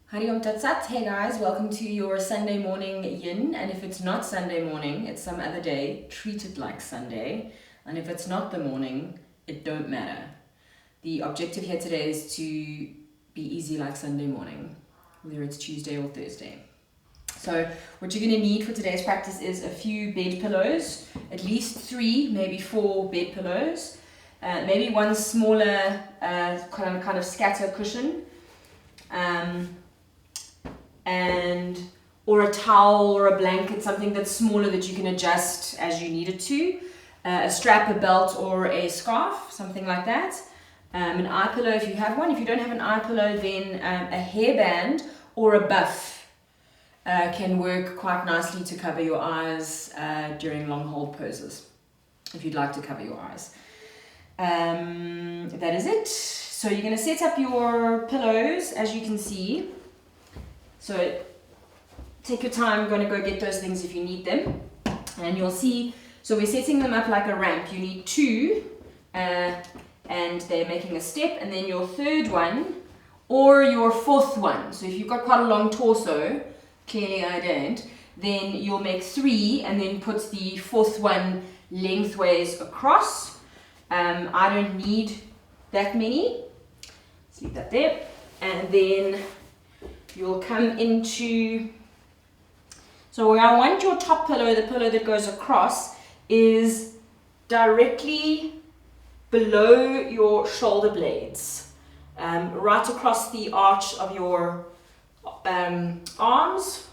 Hari Om Tat Sat. Hey guys, welcome to your Sunday morning yin. And if it's not Sunday morning, it's some other day, treat it like Sunday. And if it's not the morning, it don't matter. The objective here today is to be easy like Sunday morning, whether it's Tuesday or Thursday. So what you're going to need for today's practice is a few bed pillows, at least 3, maybe 4 bed pillows, maybe one smaller kind of scatter cushion, or a towel or a blanket, something that's smaller that you can adjust as you need it to, a strap, a belt, or a scarf, something like that, an eye pillow if you have one. If you don't have an eye pillow, then a hairband or a buff can work quite nicely to cover your eyes during long hold poses, if you'd like to cover your eyes. That is it. So you're going to set up your pillows, as you can see. So take your time, I'm going to go get those things if you need them. And you'll see, so we're setting them up like a ramp. You need 2, and they're making a step, and then your 3rd one or your 4th one. So if you've got quite a long torso, clearly I don't, then you'll make 3 and then put the 4th one lengthways across. I don't need that many. Let's leave that there. And then you'll come into, so where I want your top pillow, the pillow that goes across, is directly below your shoulder blades, right across the arch of your arms.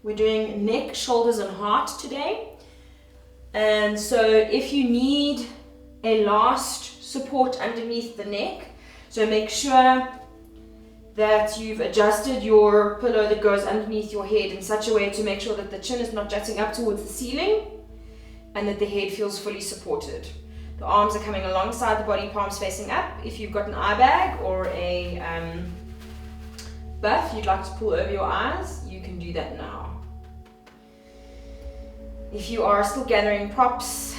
We're doing neck, shoulders, and heart today. And so if you need a last support underneath the neck, so make sure that you've adjusted your pillow that goes underneath your head in such a way to make sure that the chin is not jutting up towards the ceiling and that the head feels fully supported. The arms are coming alongside the body, palms facing up. If you've got an eye bag or a buff you'd like to pull over your eyes, you can do that now. If you are still gathering props,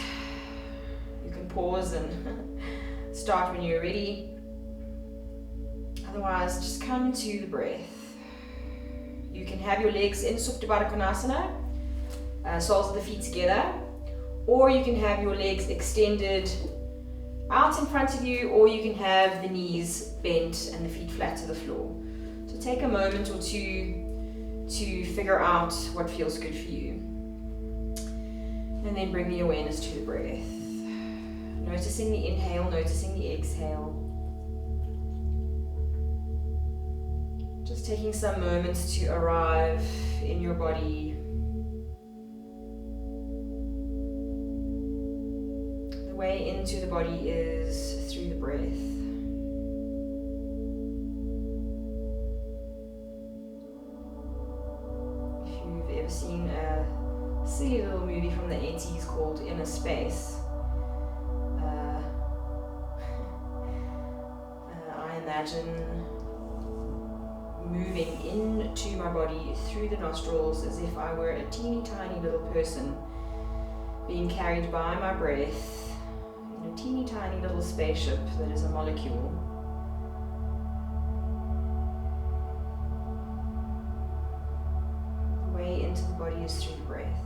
you can pause and start when you're ready. Otherwise, just come to the breath. You can have your legs in Supta Baddha Konasana, soles of the feet together, or you can have your legs extended out in front of you, or you can have the knees bent and the feet flat to the floor. So take a moment or two to figure out what feels good for you. And then bring the awareness to the breath. Noticing the inhale, noticing the exhale. Just taking some moments to arrive in your body. The way into the body is through the breath. If you've ever seen a silly little movie from the 80s called Inner Space, I imagine moving into my body through the nostrils as if I were a teeny tiny little person being carried by my breath in a teeny tiny little spaceship that is a molecule. The way into the body is through the breath.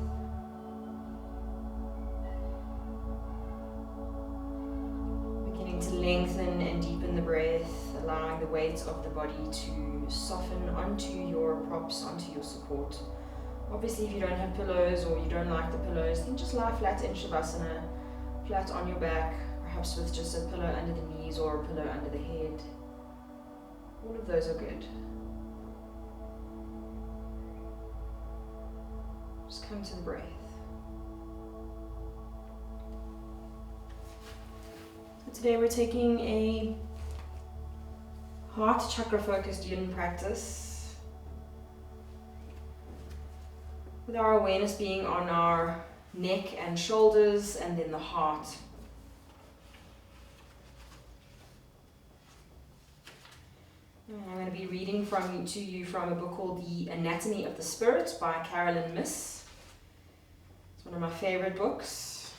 Beginning to lengthen and deepen the breath, allowing the weight of the body to soften onto your props, onto your support. Obviously, if you don't have pillows or you don't like the pillows, then just lie flat in Shavasana, flat on your back, perhaps with just a pillow under the knees or a pillow under the head. All of those are good. Just come to the breath. So today we're taking a heart chakra focused yin practice, with our awareness being on our neck and shoulders and then the heart. And I'm going to be reading to you from a book called The Anatomy of the Spirit by Carolyn Myss. It's one of my favorite books.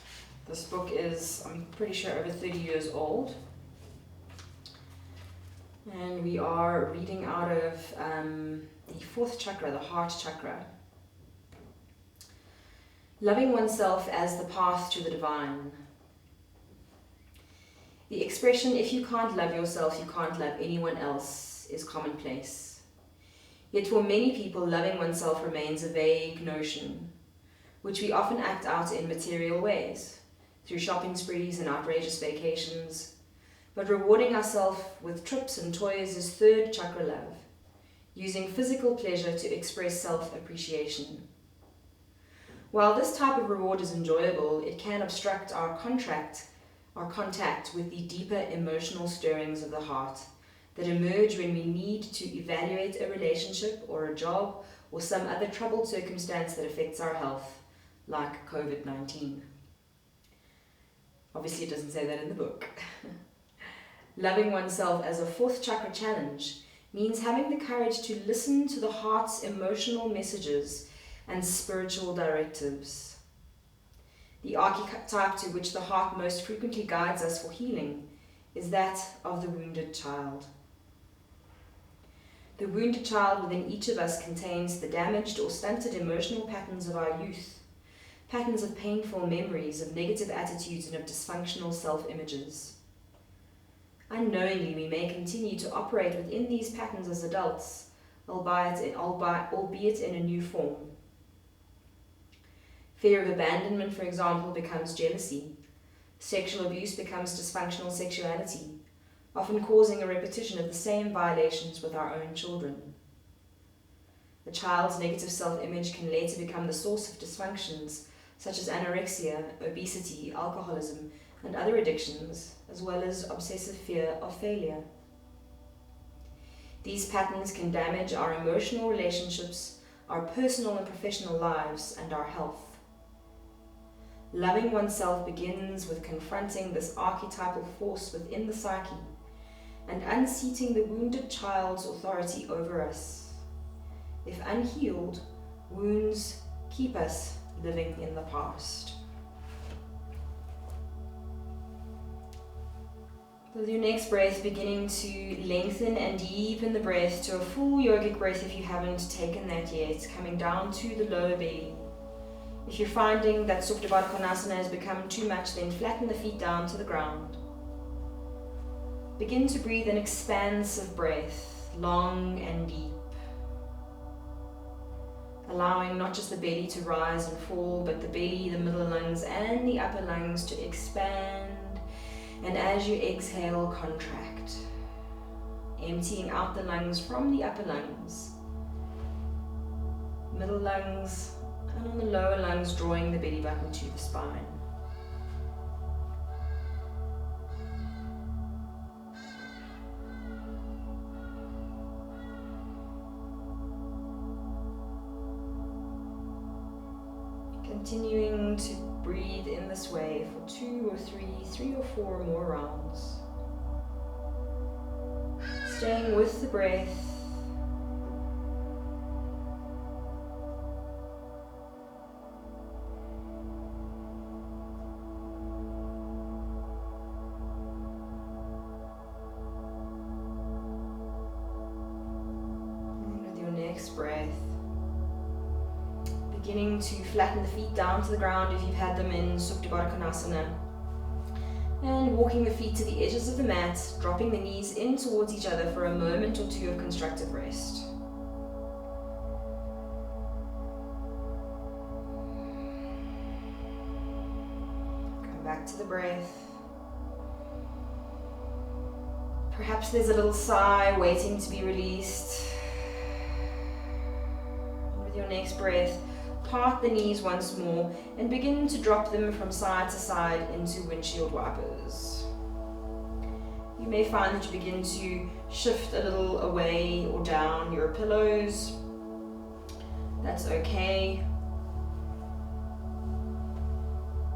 This book is, I'm pretty sure, over 30 years old. And we are reading out of the fourth chakra, the heart chakra. Loving oneself as the path to the divine. The expression, if you can't love yourself, you can't love anyone else, is commonplace. Yet for many people, loving oneself remains a vague notion, which we often act out in material ways, through shopping sprees and outrageous vacations. But rewarding ourselves with trips and toys is third chakra love, using physical pleasure to express self-appreciation. While this type of reward is enjoyable, it can obstruct our contact with the deeper emotional stirrings of the heart that emerge when we need to evaluate a relationship or a job or some other troubled circumstance that affects our health, like COVID-19. Obviously, it doesn't say that in the book. Loving oneself as a fourth chakra challenge means having the courage to listen to the heart's emotional messages and spiritual directives. The archetype to which the heart most frequently guides us for healing is that of the wounded child. The wounded child within each of us contains the damaged or stunted emotional patterns of our youth, patterns of painful memories, of negative attitudes, and of dysfunctional self-images. Unknowingly, we may continue to operate within these patterns as adults, albeit in a new form. Fear of abandonment, for example, becomes jealousy. Sexual abuse becomes dysfunctional sexuality, often causing a repetition of the same violations with our own children. The child's negative self-image can later become the source of dysfunctions such as anorexia, obesity, alcoholism, and other addictions, as well as obsessive fear of failure. These patterns can damage our emotional relationships, our personal and professional lives, and our health. Loving oneself begins with confronting this archetypal force within the psyche and unseating the wounded child's authority over us. If unhealed, wounds keep us living in the past. With your next breath, beginning to lengthen and deepen the breath to a full yogic breath if you haven't taken that yet, coming down to the lower belly. If you're finding that Supta Baddha Konasana has become too much, then flatten the feet down to the ground. Begin to breathe an expansive breath, long and deep. Allowing not just the belly to rise and fall, but the belly, the middle lungs, and the upper lungs to expand. And as you exhale, contract, emptying out the lungs from the upper lungs, middle lungs, and on the lower lungs, drawing the belly button to the spine. Continuing to breathe in this way for 2 or 3 or 4 more rounds. Staying with the breath. And with your next breath, beginning to flatten the feet down to the ground if you've had them in Supta Baddha Konasana. And walking the feet to the edges of the mat, dropping the knees in towards each other for a moment or 2 of constructive rest. Come back to the breath. Perhaps there's a little sigh waiting to be released. And with your next breath, part the knees once more and begin to drop them from side to side into windshield wipers. You may find that you begin to shift a little away or down your pillows. That's okay.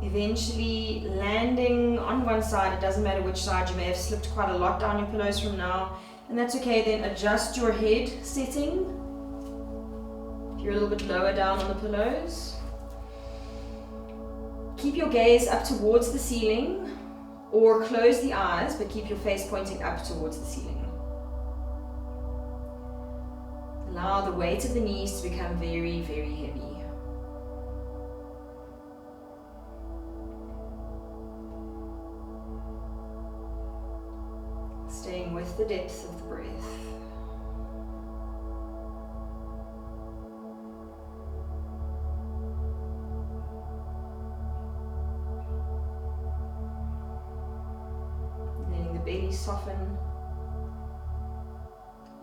Eventually landing on one side, it doesn't matter which side, you may have slipped quite a lot down your pillows from now, and that's okay. Then adjust your head setting. You're a little bit lower down on the pillows. Keep your gaze up towards the ceiling, or close the eyes but keep your face pointing up towards the ceiling. Allow the weight of the knees to become very, very heavy. Staying with the depth of the breath. Letting the belly soften.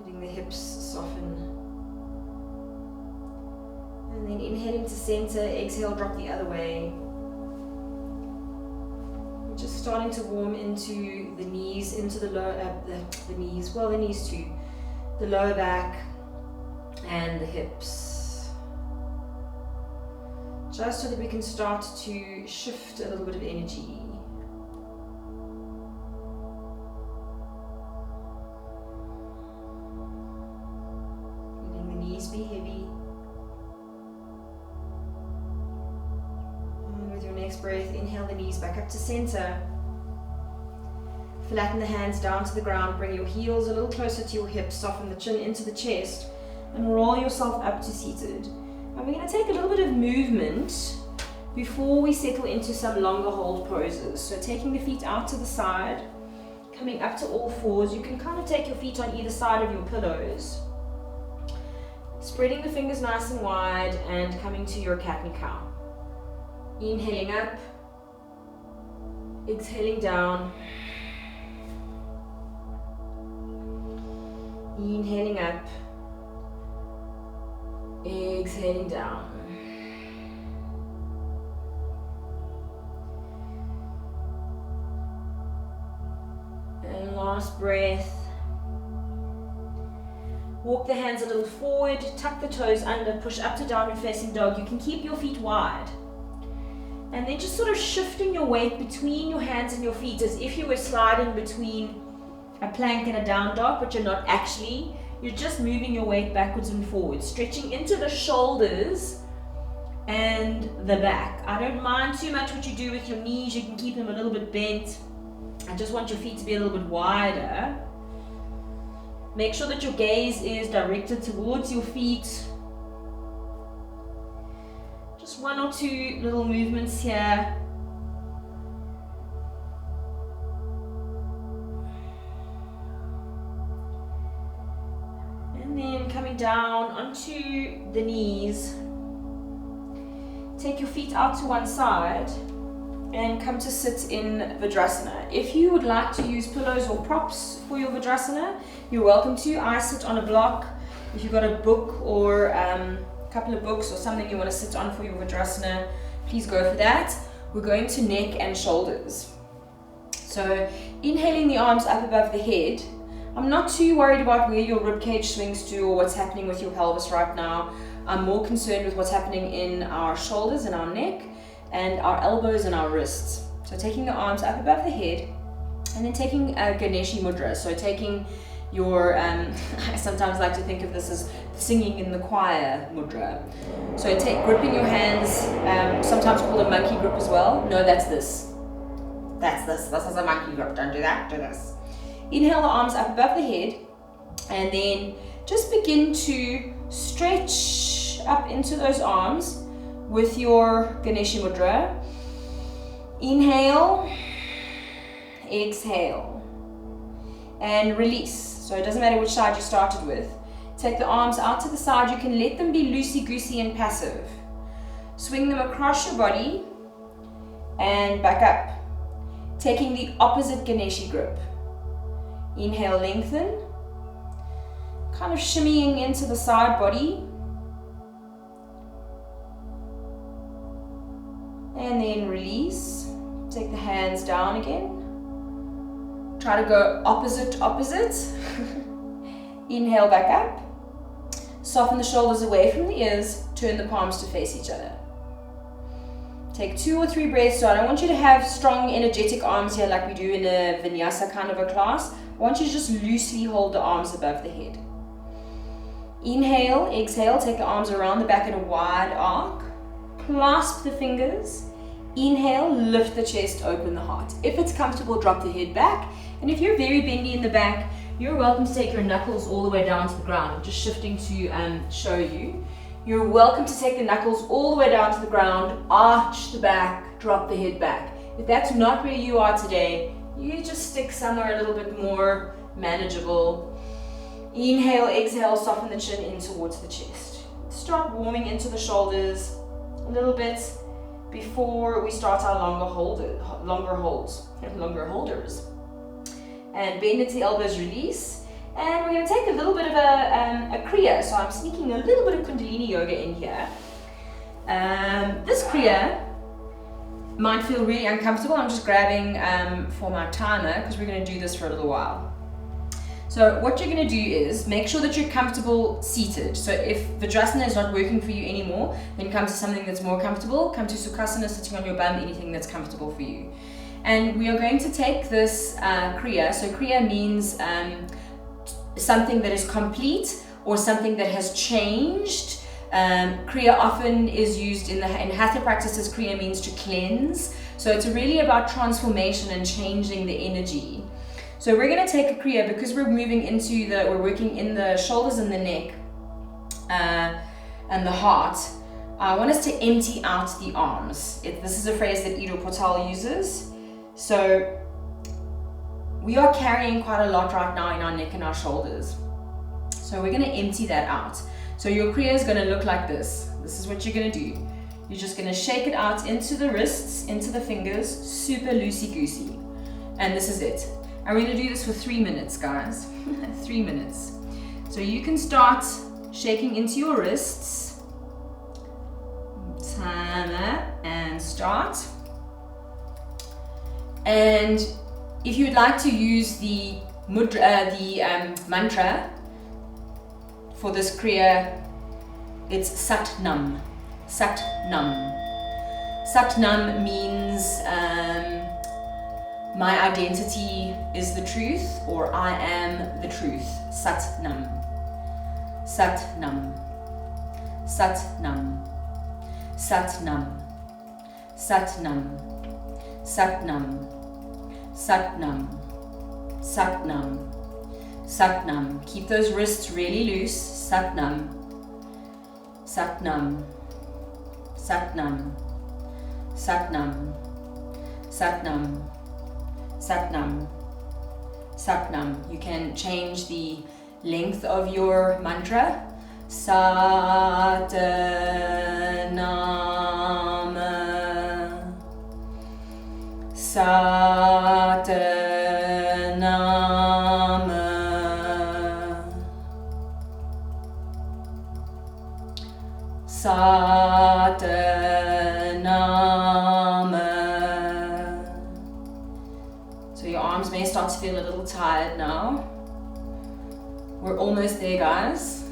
Letting the hips soften. And then inhaling to center, exhale, drop the other way. We're just starting to warm into the knees, into the lower, the knees too, the lower back and the hips. Just so that we can start to shift a little bit of energy. Letting the knees be heavy. Next breath, inhale the knees back up to center. Flatten the hands down to the ground, bring your heels a little closer to your hips, soften the chin into the chest, and roll yourself up to seated. And we're going to take a little bit of movement before we settle into some longer hold poses. So taking the feet out to the side, coming up to all fours. You can kind of take your feet on either side of your pillows. Spreading the fingers nice and wide and coming to your cat and cow. Inhaling up, exhaling down, inhaling up, exhaling down. And last breath. Walk the hands a little forward, tuck the toes under, push up to downward facing dog. You can keep your feet wide. And then just sort of shifting your weight between your hands and your feet as if you were sliding between a plank and a down dog, but you're not actually. You're just moving your weight backwards and forwards, stretching into the shoulders and the back. I don't mind too much what you do with your knees. You can keep them a little bit bent. I just want your feet to be a little bit wider. Make sure that your gaze is directed towards your feet. Just one or two little movements here. And then coming down onto the knees. Take your feet out to one side and come to sit in Vajrasana. If you would like to use pillows or props for your Vajrasana, you're welcome to. I sit on a block. If you've got a book or couple of books or something you want to sit on for your Vajrasana, please go for that. We're going to neck and shoulders. So inhaling the arms up above the head. I'm not too worried about where your ribcage swings to or what's happening with your pelvis right now. I'm more concerned with what's happening in our shoulders and our neck and our elbows and our wrists. So taking the arms up above the head and then taking a Ganeshi mudra. So taking your, I sometimes like to think of this as singing in the choir mudra. So gripping your hands, sometimes called a monkey grip as well. No, that's this. That's this. This is a monkey grip. Don't do that. Do this. Inhale the arms up above the head and then just begin to stretch up into those arms with your Ganeshi mudra. Inhale, exhale, and release. So it doesn't matter which side you started with. Take the arms out to the side. You can let them be loosey-goosey and passive. Swing them across your body and back up. Taking the opposite Ganeshi grip. Inhale, lengthen. Kind of shimmying into the side body. And then release. Take the hands down again. Try to go opposite. Inhale back up. Soften the shoulders away from the ears. Turn the palms to face each other. Take 2 or 3 breaths. So I don't want you to have strong energetic arms here like we do in a vinyasa kind of a class. I want you to just loosely hold the arms above the head. Inhale, exhale. Take the arms around the back in a wide arc. Clasp the fingers. Inhale, lift the chest, open the heart. If it's comfortable, drop the head back. And if you're very bendy in the back, you're welcome to take your knuckles all the way down to the ground. I'm just shifting to show you. You're welcome to take the knuckles all the way down to the ground, arch the back, drop the head back. If that's not where you are today, you just stick somewhere a little bit more manageable. Inhale, exhale, soften the chin in towards the chest. Start warming into the shoulders a little bit before we start our longer holders. And bend into the elbows, release. And we're going to take a little bit of a Kriya. So I'm sneaking a little bit of Kundalini Yoga in here. This Kriya might feel really uncomfortable. I'm just grabbing for my timer because we're going to do this for a little while. So what you're going to do is make sure that you're comfortable seated. So if Vajrasana is not working for you anymore, then come to something that's more comfortable. Come to Sukhasana, sitting on your bum, anything that's comfortable for you. And we are going to take this Kriya. So Kriya means something that is complete or something that has changed. Kriya often is used in Hatha practices. Kriya means to cleanse. So it's really about transformation and changing the energy. So we're going to take a Kriya because we're we're working in the shoulders and the neck and the heart. I want us to empty out the arms. This is a phrase that Ido Portal uses. So we are carrying quite a lot right now in our neck and our shoulders. So we're going to empty that out. So your Kriya is going to look like this. This is what you're going to do. You're just going to shake it out into the wrists, into the fingers, super loosey-goosey. And this is it. And we're going to do this for 3 minutes, guys. 3 minutes. So you can start shaking into your wrists. Timer and start. And if you would like to use the mantra for this Kriya, it's Sat Nam. Sat Nam. Sat Nam means my identity is the truth, or I am the truth. Sat Nam. Sat Nam. Sat Nam. Sat Nam. Sat Nam. Sat Nam. Sat Nam. Sat Nam. Sat Nam. Keep those wrists really loose. Sat Nam. Sat Nam. Sat Nam. Sat Nam. Sat Nam. Sat Nam. Sat Nam. You can change the length of your mantra. Sat Nam. Sat Nam. Sat Nam. So your arms may start to feel a little tired now. We're almost there, guys.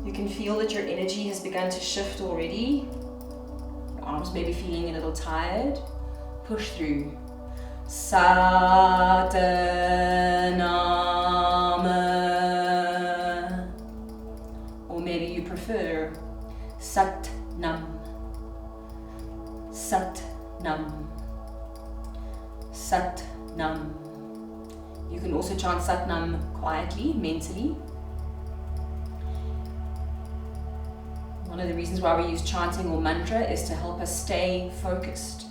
You can feel that your energy has begun to shift already. Your arms may be feeling a little tired. Push through. Sat Nam. Or maybe you prefer Sat Nam. Sat Nam. Sat Nam. You can also chant Sat Nam quietly, mentally. One of the reasons why we use chanting or mantra is to help us stay focused.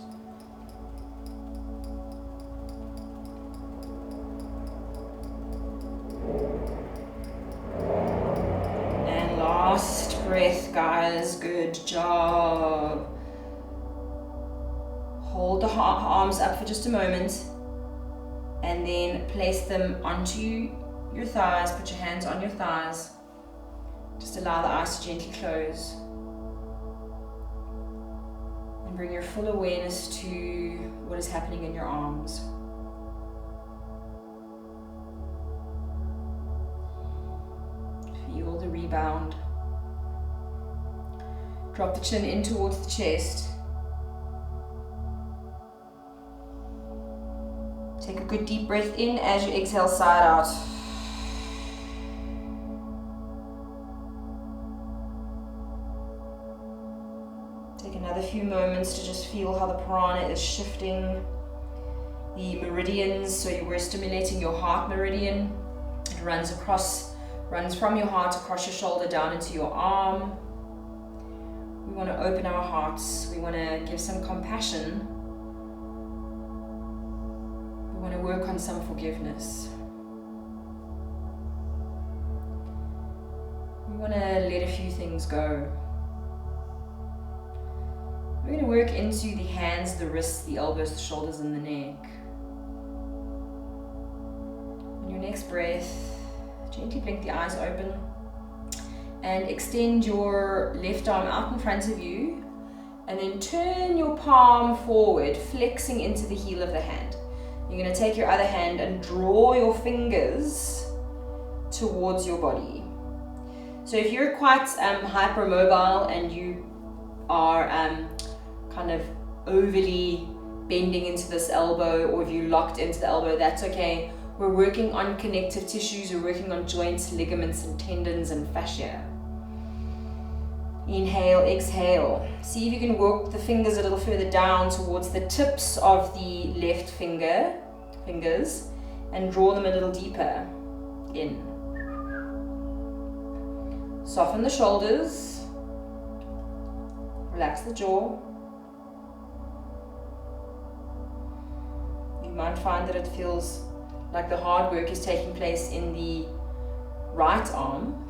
And last breath, guys. Good job. Hold the arms up for just a moment and then place them onto your thighs. Put your hands on your thighs. Just allow the eyes to gently close. And bring your full awareness to what is happening in your arms. Feel the rebound. Drop the chin in towards the chest. Take a good deep breath in as you exhale, side out. Take another few moments to just feel how the prana is shifting the meridians. So we're stimulating your heart meridian. runs from your heart across your shoulder down into your arm. We want to open our hearts. We want to give some compassion. We want to work on some forgiveness. We want to let a few things go. We're going to work into the hands, the wrists, the elbows, the shoulders, and the neck. On your next breath, gently blink the eyes open and extend your left arm out in front of you, and then turn your palm forward, flexing into the heel of the hand. You're going to take your other hand and draw your fingers towards your body. So if you're quite hypermobile and you are kind of overly bending into this elbow, or if you're locked into the elbow, that's okay. We're working on connective tissues, we're working on joints, ligaments, and tendons and fascia. Inhale, exhale. See if you can work the fingers a little further down towards the tips of the left fingers, and draw them a little deeper in. Soften the shoulders. Relax the jaw. You might find that it feels like the hard work is taking place in the right arm.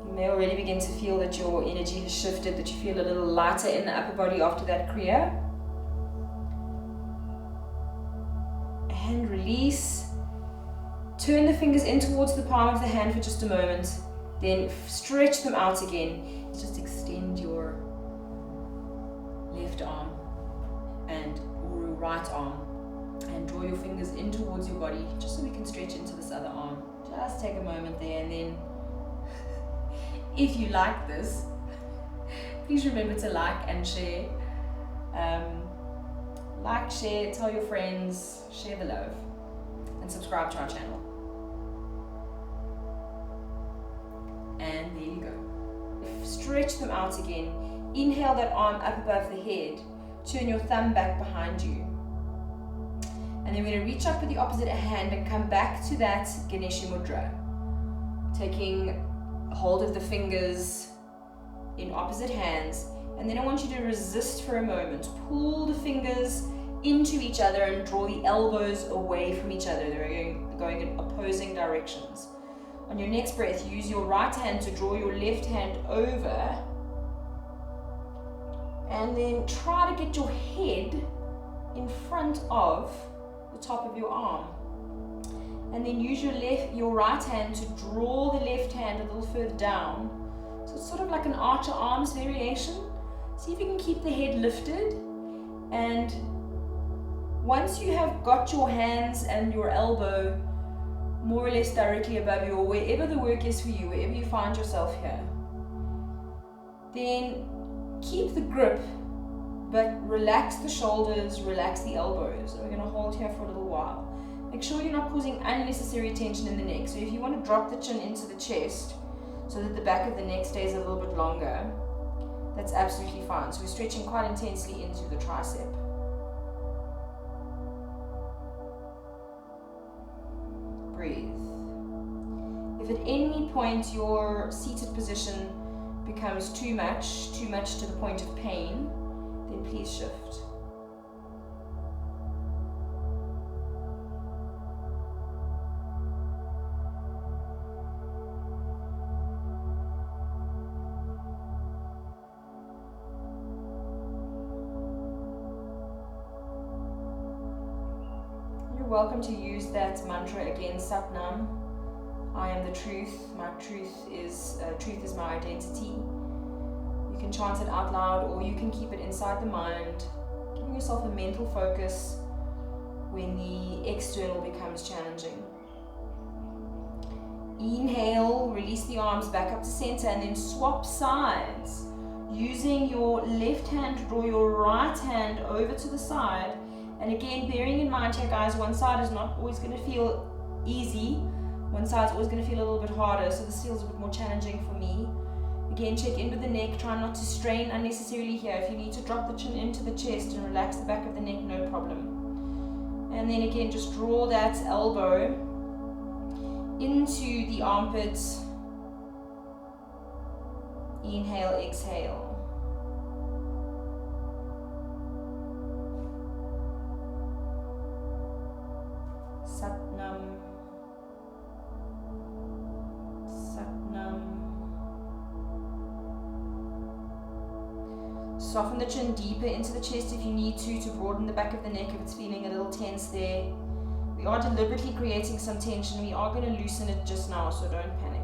You may already begin to feel that your energy has shifted, that you feel a little lighter in the upper body after that kriya. And release. Turn the fingers in towards the palm of the hand for just a moment. Then stretch them out again. Just extend your left arm or your right arm, and draw your fingers in towards your body, just so we can stretch into this other arm. Just take a moment there, and then if you like this, please remember to like and share. Like, share, tell your friends, share the love, and subscribe to our channel. And there you go. Stretch them out again. Inhale that arm up above the head. Turn your thumb back behind you. And then we're going to reach up with the opposite hand and come back to that Ganesha Mudra. Taking hold of the fingers in opposite hands. And then I want you to resist for a moment. Pull the fingers into each other and draw the elbows away from each other. They're going in opposing directions. On your next breath, use your right hand to draw your left hand over, and then try to get your head in front of the top of your arm. And then use your right hand to draw the left hand a little further down. So it's sort of like an archer arms variation. See if you can keep the head lifted, and once you have got your hands and your elbow more or less directly above you, or wherever the work is for you, wherever you find yourself here, then keep the grip, but relax the shoulders, relax the elbows. And we're going to hold here for a little while. Make sure you're not causing unnecessary tension in the neck. So if you want to drop the chin into the chest so that the back of the neck stays a little bit longer, that's absolutely fine. So we're stretching quite intensely into the tricep. Breathe. If at any point your seated position becomes too much to the point of pain, then please shift. Welcome to use that mantra again, Satnam. I am the truth. My truth is my identity. You can chant it out loud, or you can keep it inside the mind, giving yourself a mental focus when the external becomes challenging. Inhale, release the arms back up to center, and then swap sides. Using your left hand to draw your right hand over to the side. And again, bearing in mind here, guys, one side is not always going to feel easy. One side's always going to feel a little bit harder, so this feels a bit more challenging for me. Again, check in with the neck. Try not to strain unnecessarily here. If you need to drop the chin into the chest and relax the back of the neck, no problem. And then again, just draw that elbow into the armpits. Inhale, exhale. Satnam. Satnam. Soften the chin deeper into the chest if you need to broaden the back of the neck if it's feeling a little tense there. We are deliberately creating some tension. We are going to loosen it just now, so don't panic.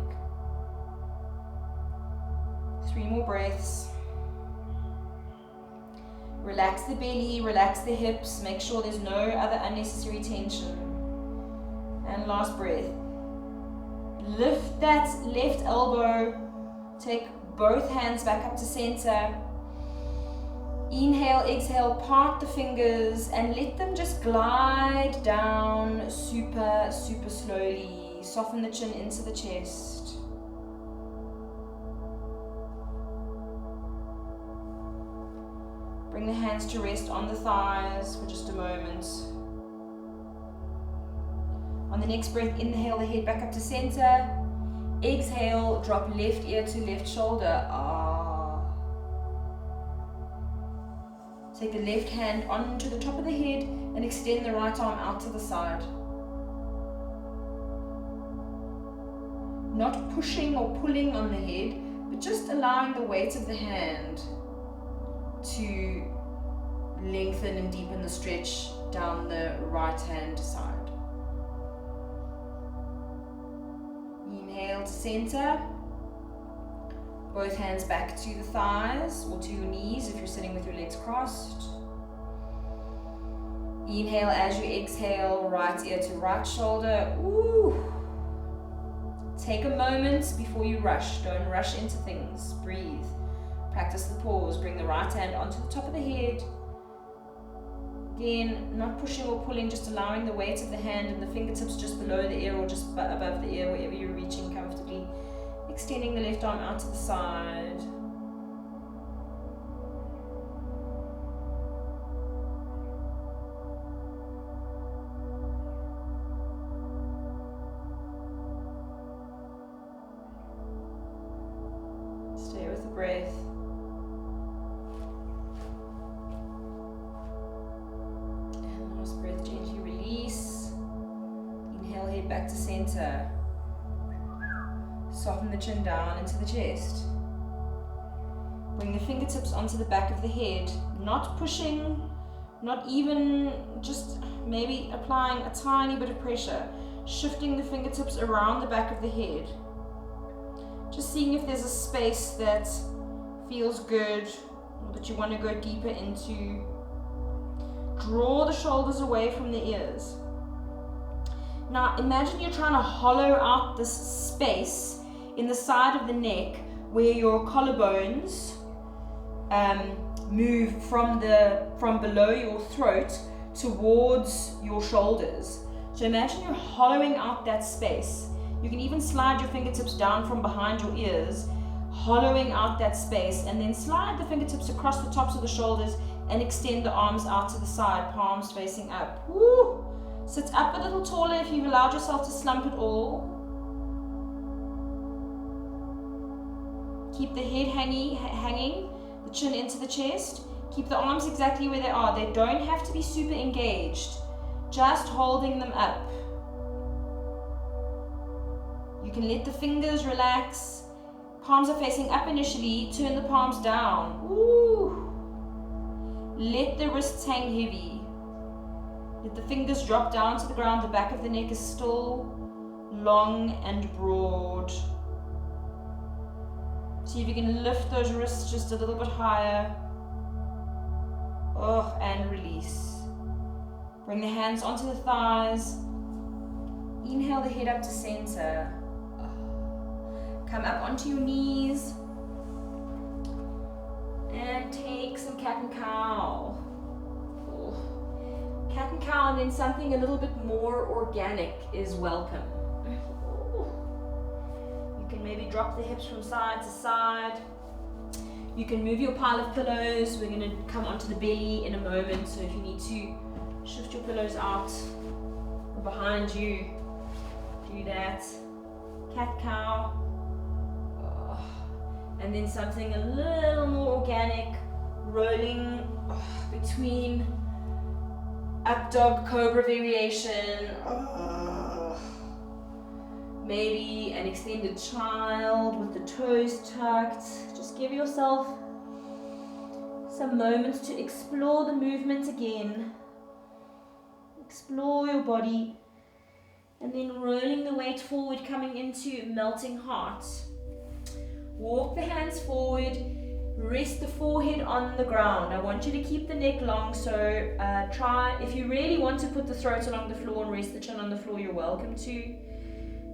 3 more breaths. Relax the belly, relax the hips, make sure there's no other unnecessary tension. And last breath. Lift that left elbow, take both hands back up to center. Inhale, exhale, part the fingers and let them just glide down super, super slowly. Soften the chin into the chest. Bring the hands to rest on the thighs for just a moment. On the next breath, inhale the head back up to center. Exhale, drop left ear to left shoulder. Take the left hand onto the top of the head and extend the right arm out to the side. Not pushing or pulling on the head, but just allowing the weight of the hand to lengthen and deepen the stretch down the right hand side. Inhale to center. Both hands back to the thighs or to your knees if you're sitting with your legs crossed. Inhale as you exhale, right ear to right shoulder. Ooh. Take a moment before you rush. Don't rush into things. Breathe. Practice the pause. Bring the right hand onto the top of the head. Again, not pushing or pulling, just allowing the weight of the hand and the fingertips just below the ear or just above the ear, wherever you're reaching comfortably. Extending the left arm out to the side. Stay with the breath. And last breath, gently release. Inhale, head back to center. Soften the chin down into the chest. Bring the fingertips onto the back of the head, not pushing, not even, just maybe applying a tiny bit of pressure, shifting the fingertips around the back of the head. Just seeing if there's a space that feels good or that you want to go deeper into. Draw the shoulders away from the ears. Now imagine you're trying to hollow out this space in the side of the neck where your collarbones move from below your throat towards your shoulders. So imagine you're hollowing out that space. You can even slide your fingertips down from behind your ears, hollowing out that space, and then slide the fingertips across the tops of the shoulders and extend the arms out to the side, palms facing up. Woo! Sit up a little taller if you've allowed yourself to slump at all. Keep the head hanging, the chin into the chest. Keep the arms exactly where they are. They don't have to be super engaged, just holding them up. You can let the fingers relax. Palms are facing up initially. Turn the palms down. Ooh. Let the wrists hang heavy. Let the fingers drop down to the ground. The back of the neck is still long and broad. See if you can lift those wrists just a little bit higher. Oh, and release. Bring the hands onto the thighs. Inhale the head up to center. Come up onto your knees. And take some cat and cow. Oh. Cat and cow, and then something a little bit more organic is welcome. You can maybe drop the hips from side to side. You can move your pile of pillows. We're going to come onto the belly in a moment, so if you need to shift your pillows out or behind you, do that. Cat-cow. And then something a little more organic, rolling between up dog cobra variation, maybe an extended child with the toes tucked. Just give yourself some moments to explore the movement again, explore your body, and then rolling the weight forward, coming into melting heart. Walk the hands forward, rest the forehead on the ground. I want you to keep the neck long, so try, if you really want to put the throat along the floor and rest the chin on the floor, you're welcome to.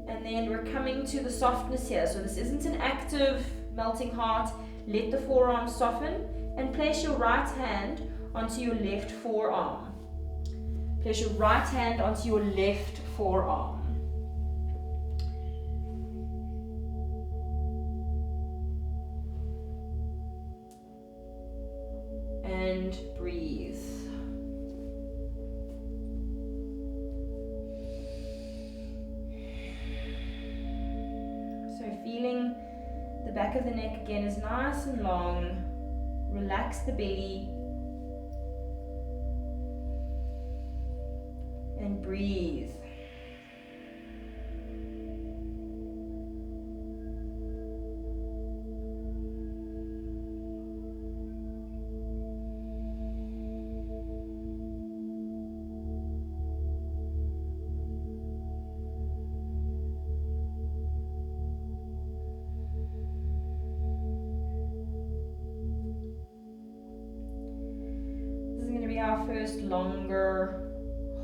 And then we're coming to the softness here. So this isn't an active melting heart. Let the forearm soften and place your right hand onto your left forearm. Place your right hand onto your left forearm. And breathe. So feeling the back of the neck again is nice and long. Relax the belly. And breathe. Our first longer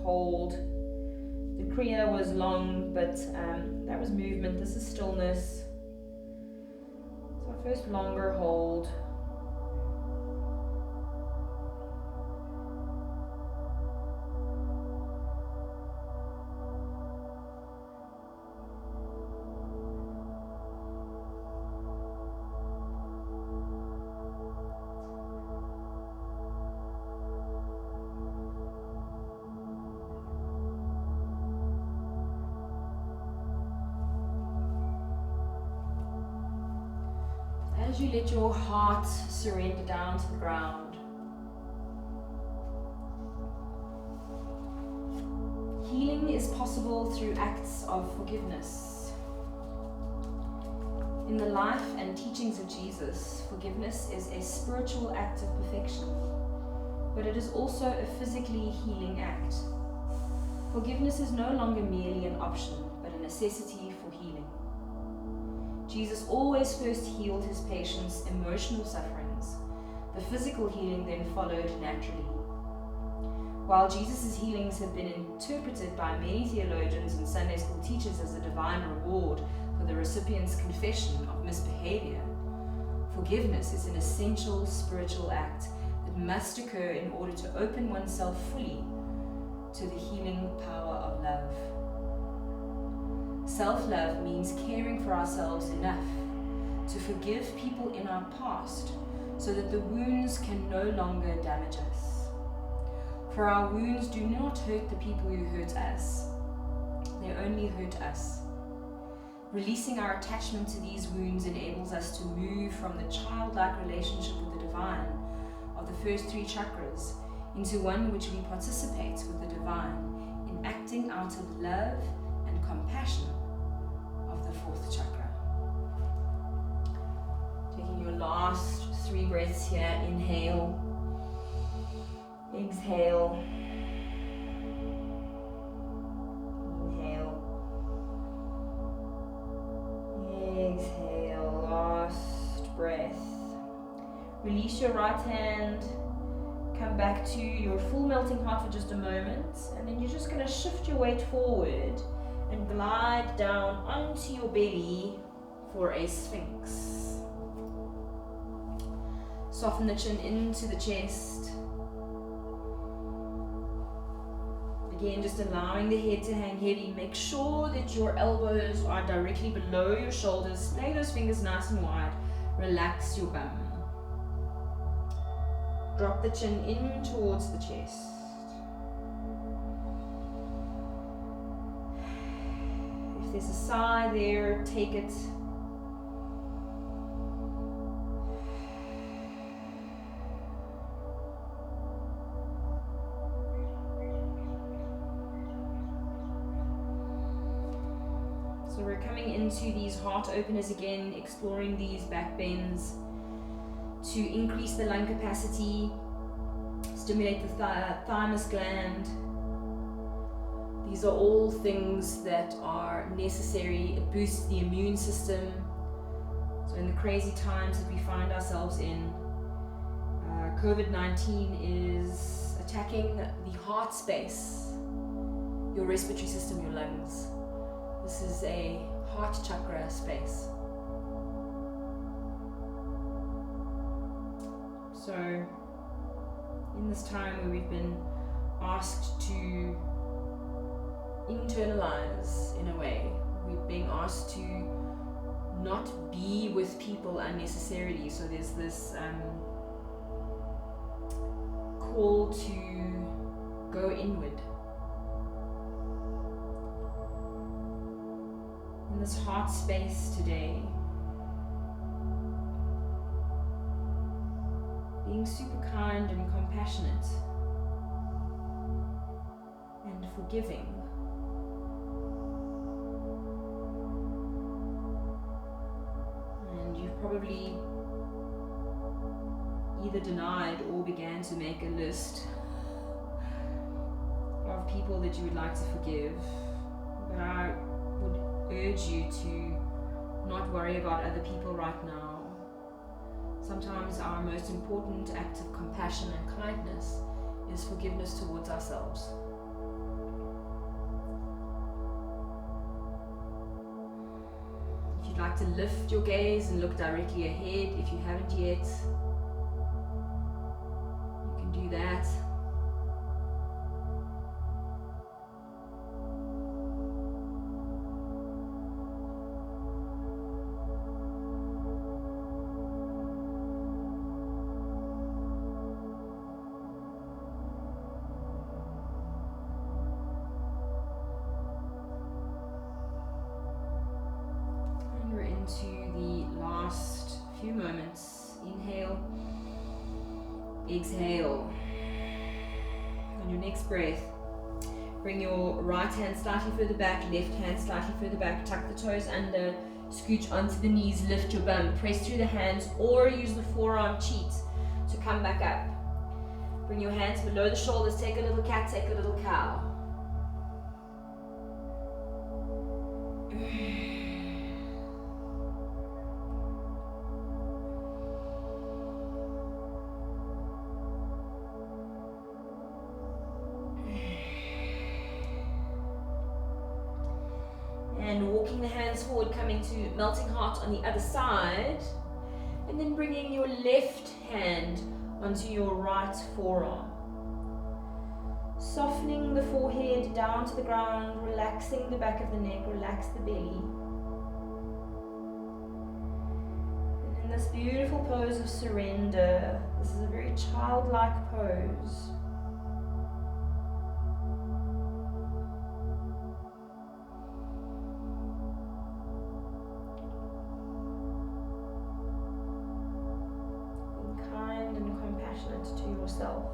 hold. The Kriya was long, but that was movement. This is stillness. So our first longer hold. As you let your heart surrender down to the ground, healing is possible through acts of forgiveness. In the life and teachings of Jesus, forgiveness is a spiritual act of perfection, but it is also a physically healing act. Forgiveness is no longer merely an option, but a necessity for healing. Jesus always first healed his patients' emotional sufferings. The physical healing then followed naturally. While Jesus' healings have been interpreted by many theologians and Sunday school teachers as a divine reward for the recipient's confession of misbehavior, forgiveness is an essential spiritual act that must occur in order to open oneself fully to the healing power of love. Self-love means caring for ourselves enough to forgive people in our past so that the wounds can no longer damage us. For our wounds do not hurt the people who hurt us, they only hurt us. Releasing our attachment to these wounds enables us to move from the childlike relationship with the divine of the first three chakras into one in which we participate with the divine in acting out of love and compassion of the fourth chakra. Taking your last 3 breaths here. Inhale, exhale, inhale, exhale. Last breath. Release your right hand. Come back to your full melting heart for just a moment, and then you're just going to shift your weight forward and glide down onto your belly for a Sphinx. Soften the chin into the chest. Again, just allowing the head to hang heavy. Make sure that your elbows are directly below your shoulders. Splay those fingers nice and wide. Relax your bum. Drop the chin in towards the chest. If there's a sigh there, take it. So we're coming into these heart openers again, exploring these back bends to increase the lung capacity, stimulate the thymus gland. These are all things that are necessary. It boosts the immune system. So in the crazy times that we find ourselves in, COVID-19 is attacking the heart space, your respiratory system, your lungs. This is a heart chakra space. So, in this time where we've been asked to internalize in a way, we're being asked to not be with people unnecessarily. So there's this call to go inward. In this heart space today, being super kind and compassionate and forgiving. And you've probably either denied or began to make a list of people that you would like to forgive. But I would urge you to not worry about other people right now. Sometimes our most important act of compassion and kindness is forgiveness towards ourselves. If you'd like to lift your gaze and look directly ahead, if you haven't yet, you can do that. Into the last few moments. Inhale, exhale. On your next breath, bring your right hand slightly further back, left hand slightly further back, tuck the toes under, scooch onto the knees, lift your bum, press through the hands or use the forearm cheat to come back up. Bring your hands below the shoulders, take a little cat, take a little cow. And walking the hands forward, coming to melting heart on the other side. And then bringing your left hand onto your right forearm. Softening the forehead down to the ground, relaxing the back of the neck, relax the belly. And in this beautiful pose of surrender, this is a very childlike pose. To yourself.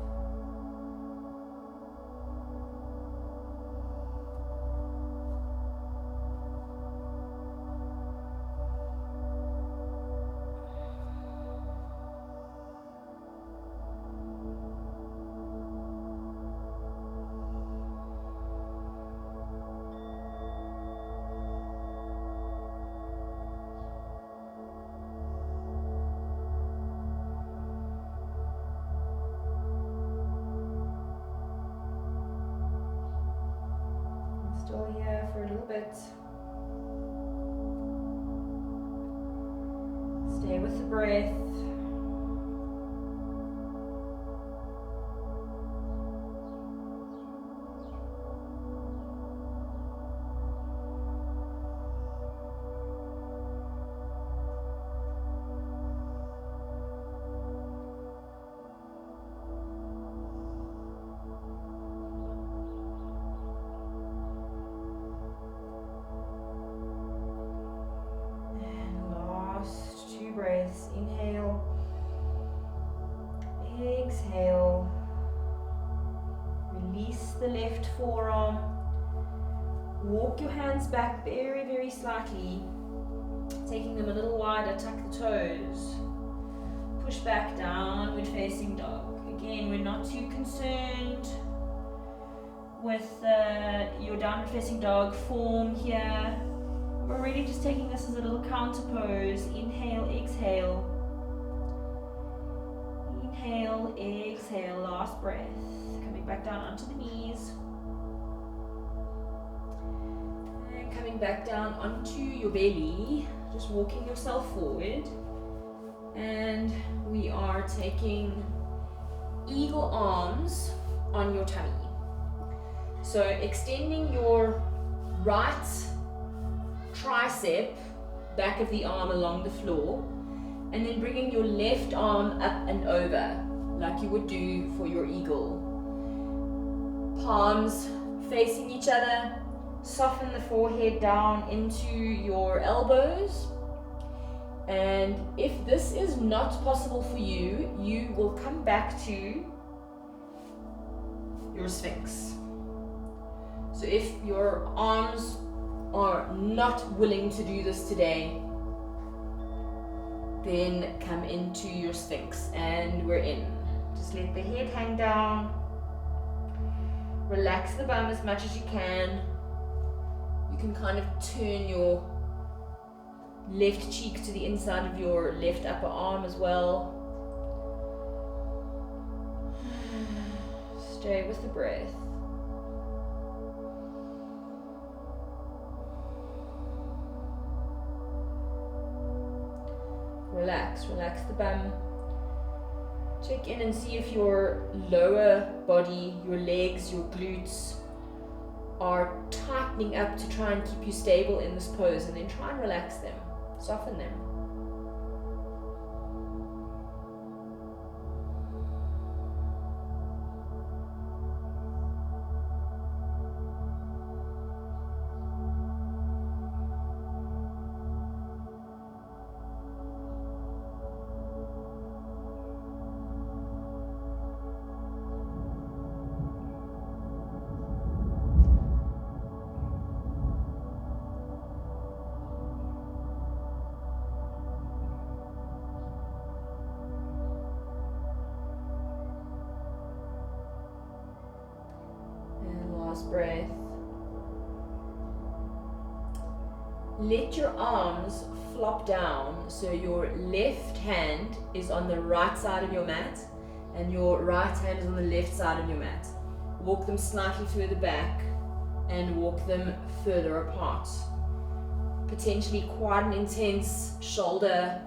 Still here for a little bit. Stay with the breath. forearm. Walk your hands back very, very slightly, taking them a little wider, tuck the toes. Push back, downward facing dog. Again, we're not too concerned with your downward facing dog form here. We're really just taking this as a little counter pose. Inhale, exhale. Inhale, exhale, last breath. Coming back down onto the knees. And coming back down onto your belly. Just walking yourself forward. And we are taking eagle arms on your tummy. So extending your right tricep, back of the arm along the floor, and then bringing your left arm up and over like you would do for your eagle. Palms facing each other, soften the forehead down into your elbows. And if this is not possible for you, you will come back to your Sphinx. So if your arms are not willing to do this today, then come into your Sphinx, and we're in. Just let the head hang down. Relax the bum as much as you can. You can kind of turn your left cheek to the inside of your left upper arm as well. Stay with the breath. Relax the bum. Check in and see if your lower body, your legs, your glutes are tightening up to try and keep you stable in this pose, and then try and relax them, soften them. Breath. Let your arms flop down so your left hand is on the right side of your mat and your right hand is on the left side of your mat. Walk them slightly further back and walk them further apart. Potentially quite an intense shoulder,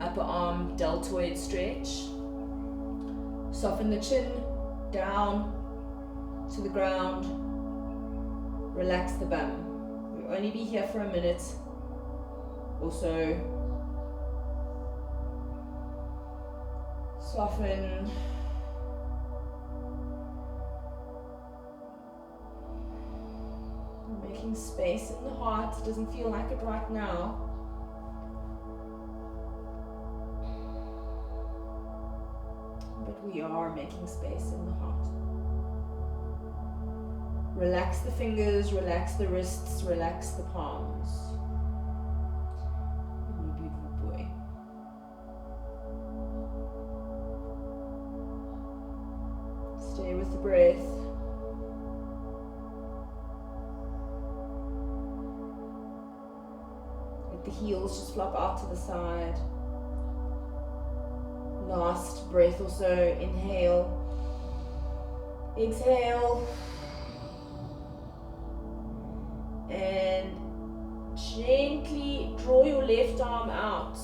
upper arm, deltoid stretch. Soften the chin down to the ground. Relax the bum. We'll only be here for a minute or so. Soften. We're making space in the heart. It doesn't feel like it right now. But we are making space in the heart. Relax the fingers, relax the wrists, relax the palms. You're a beautiful boy. Stay with the breath. Let the heels just flop out to the side. Last breath or so. Inhale. Exhale. And gently draw your left arm out.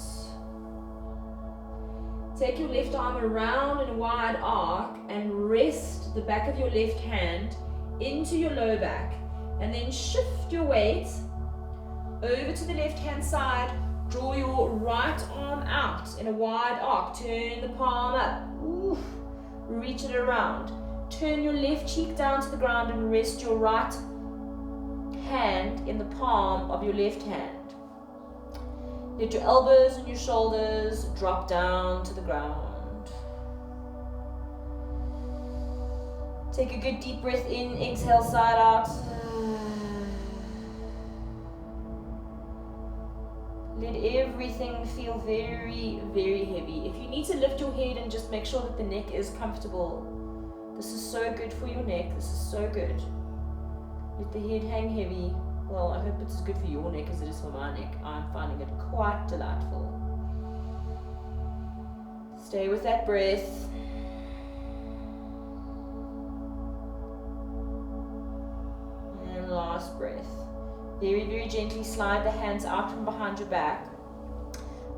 Take your left arm around in a wide arc and rest the back of your left hand into your lower back, and then shift your weight over to the left hand side. Draw your right arm out in a wide arc. Turn the palm up. Ooh. Reach it around. Turn your left cheek down to the ground and rest your right hand in the palm of your left hand. Let your elbows and your shoulders drop down to the ground. Take a good deep breath in, exhale, side out. Let everything feel very, very heavy. If you need to lift your head and just make sure that the neck is comfortable, this is so good for your neck. This is so good. Let the head hang heavy. Well, I hope it's as good for your neck as it is for my neck. I'm finding it quite delightful. Stay with that breath. And last breath. Very, very gently slide the hands out from behind your back.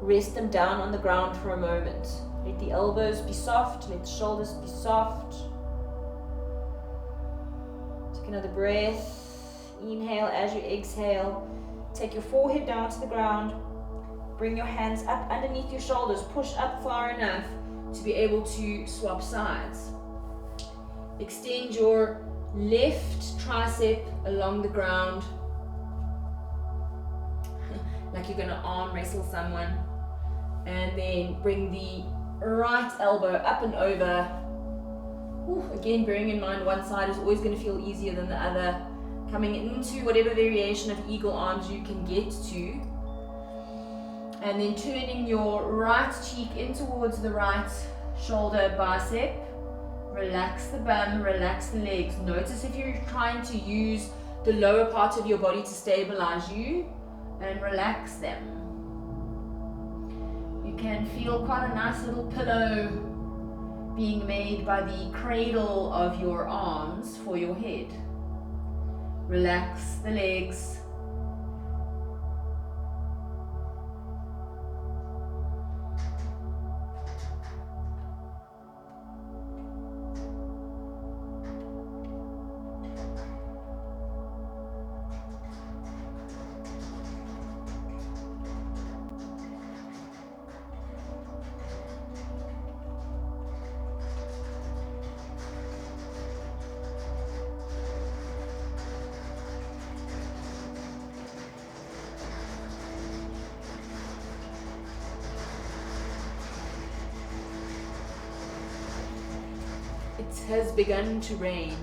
Rest them down on the ground for a moment. Let the elbows be soft. Let the shoulders be soft. Take another breath. Inhale as you exhale. Take your forehead down to the ground. Bring your hands up underneath your shoulders. Push up far enough to be able to swap sides. Extend your left tricep along the ground. Like you're going to arm wrestle someone. And then bring the right elbow up and over. Ooh, again, bearing in mind one side is always going to feel easier than the other. Coming into whatever variation of eagle arms you can get to. And then turning your right cheek in towards the right shoulder bicep. Relax the bum, relax the legs. Notice if you're trying to use the lower part of your body to stabilize you, and relax them. You can feel quite a nice little pillow being made by the cradle of your arms for your head. Relax the legs. It has begun to rain.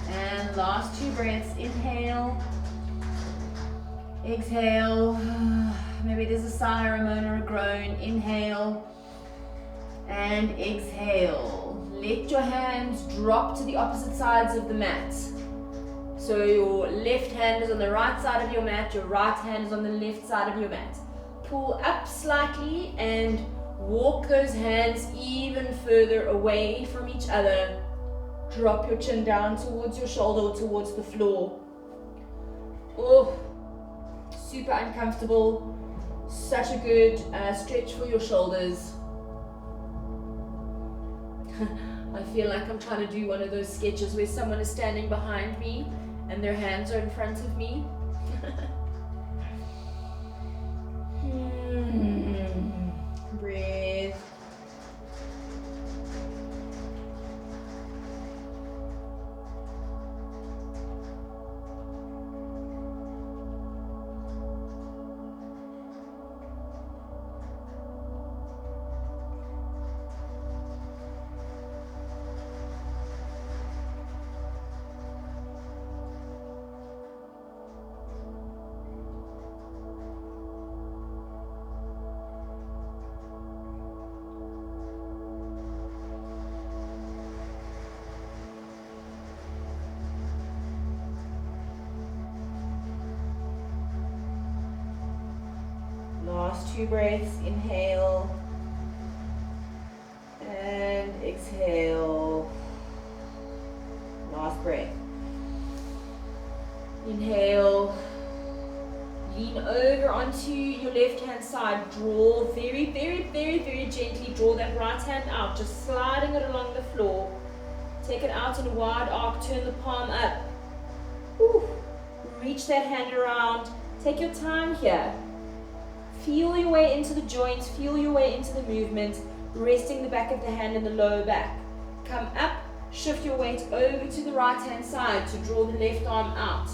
And last 2 breaths. Inhale. Exhale. Maybe there's a sigh or a moan or a groan. Inhale. And exhale. Let your hands drop to the opposite sides of the mat. So your left hand is on the right side of your mat. Your right hand is on the left side of your mat. Pull up slightly and walk those hands even further away from each other. Drop your chin down towards your shoulder or towards the floor. Oh, super uncomfortable. Such a good stretch for your shoulders. I feel like I'm trying to do one of those sketches where someone is standing behind me and their hands are in front of me. Breathe. Last 2 breaths. Inhale and exhale. Last breath. Inhale. Lean over onto your left hand side. Draw very, very, very, very gently. Draw that right hand out, just sliding it along the floor. Take it out in a wide arc. Turn the palm up. Whew. Reach that hand around. Take your time here. Feel your way into the joints, feel your way into the movement, resting the back of the hand in the lower back. Come up, shift your weight over to the right hand side to draw the left arm out.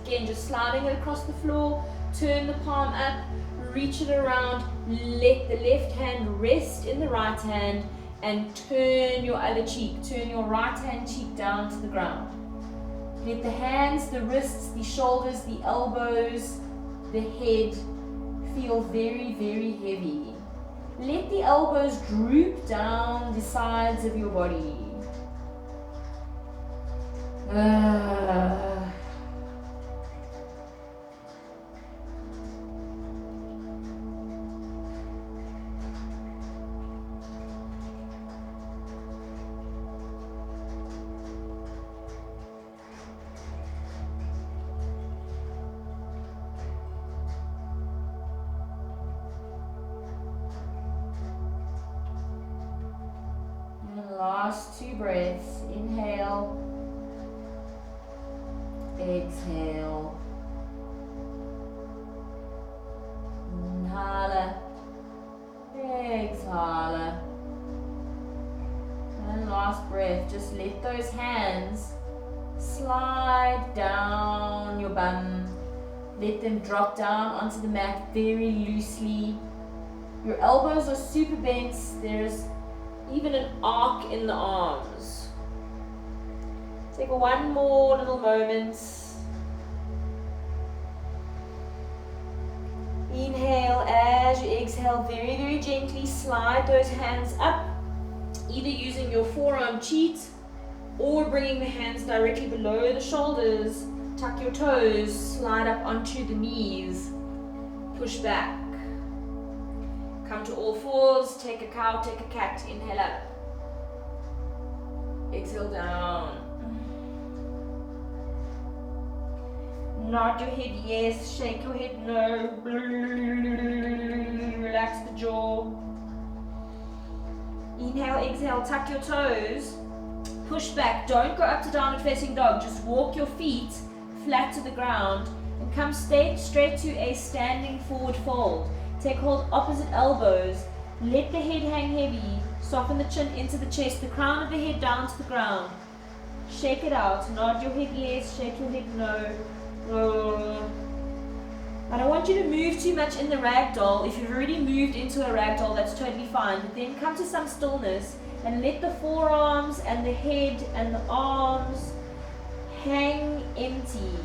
Again, just sliding it across the floor, turn the palm up, reach it around, let the left hand rest in the right hand, and turn your other cheek. Turn your right hand cheek down to the ground. Let the hands, the wrists, the shoulders, the elbows, the head feel very, very heavy. Let the elbows droop down the sides of your body. Last 2 breaths. Inhale. Exhale. Inhala. Exhala. And last breath. Just let those hands slide down your bum. Let them drop down onto the mat very loosely. Your elbows are super bent. There's even an arc in the arms. Take one more little moment. Inhale. As you exhale, very, very gently slide those hands up, either using your forearm cheat or bringing the hands directly below the shoulders. Tuck your toes, slide up onto the knees, push back. Come to all fours, take a cow, take a cat. Inhale up. Exhale down. Nod your head yes, shake your head no. Relax the jaw. Inhale, exhale, tuck your toes. Push back, don't go up to downward facing dog. Just walk your feet flat to the ground and come straight to a standing forward fold. Take hold opposite elbows. Let the head hang heavy. Soften the chin into the chest. The crown of the head down to the ground. Shake it out. Nod your head yes. Shake your head no. I don't want you to move too much in the ragdoll. If you've already moved into a ragdoll, that's totally fine. But then come to some stillness and let the forearms and the head and the arms hang empty.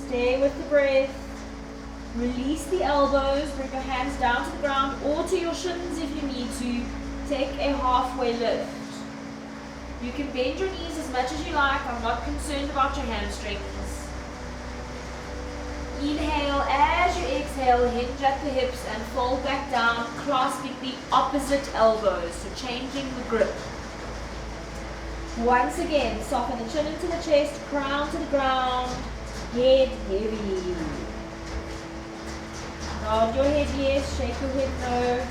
Stay with the breath. Release the elbows. Bring your hands down to the ground or to your shins if you need to. Take a halfway lift. You can bend your knees as much as you like. I'm not concerned about your hamstrings. Inhale. As you exhale, hinge at the hips and fold back down, clasping the opposite elbows. So changing the grip. Once again, soften the chin into the chest, crown to the ground. Head heavy. Nod your head yes, shake your head no.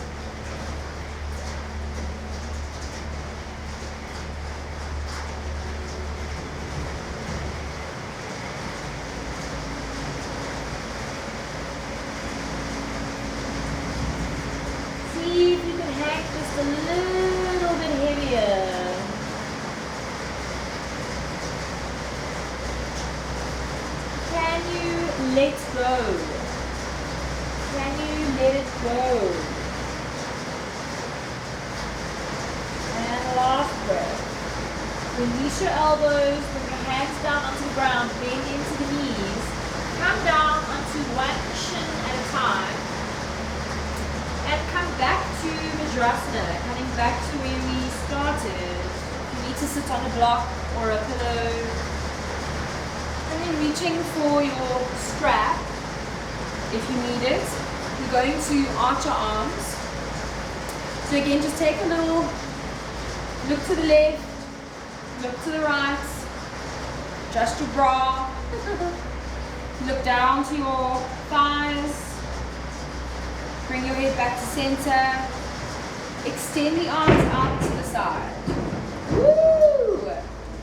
See if you can hang just a little bit heavier. Let go. Can you let it go? And last breath. Release your elbows, bring your hands down onto the ground, bend into the knees. Come down onto one shin at a time. And come back to Vajrasana, coming back to where we started. You need to sit on a block or a pillow. And then reaching for your strap, if you need it. You're going to arch your arms. So again, just take a little look to the left, look to the right, adjust your bra, look down to your thighs, bring your head back to center, extend the arms out to the side. Woo!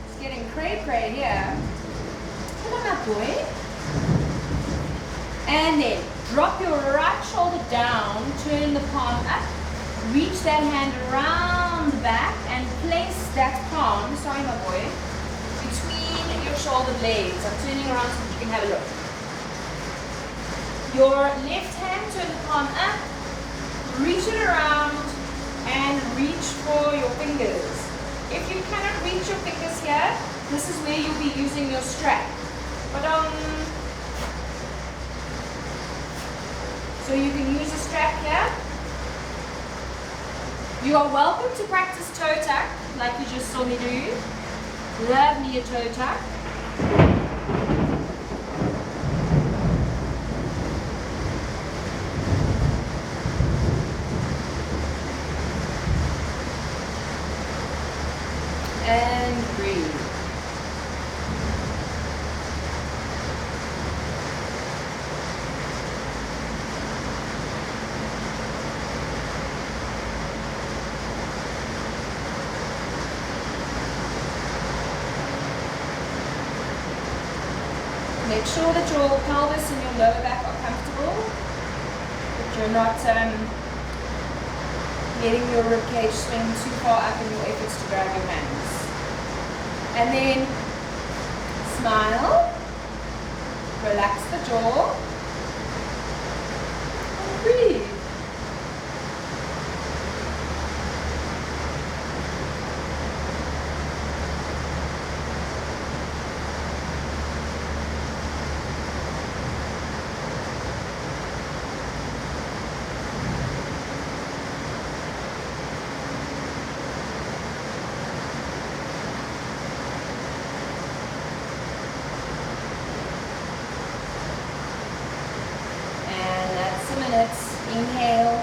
It's getting cray-cray here. Come on up, boy. And then drop your right shoulder down, turn the palm up, reach that hand around the back and place that palm, sorry my boy, between your shoulder blades. I'm turning around so that you can have a look. Your left hand, turn the palm up, reach it around and reach for your fingers. If you cannot reach your fingers here, this is where you'll be using your strap. So you can use a strap here. You are welcome to practice toe tuck like you just saw me do. Love me a toe tuck. And breathe. Make sure that your pelvis and your lower back are comfortable, that you're not letting your ribcage swing too far up in your efforts to grab your hands. And then smile, relax the jaw, and breathe. Inhale,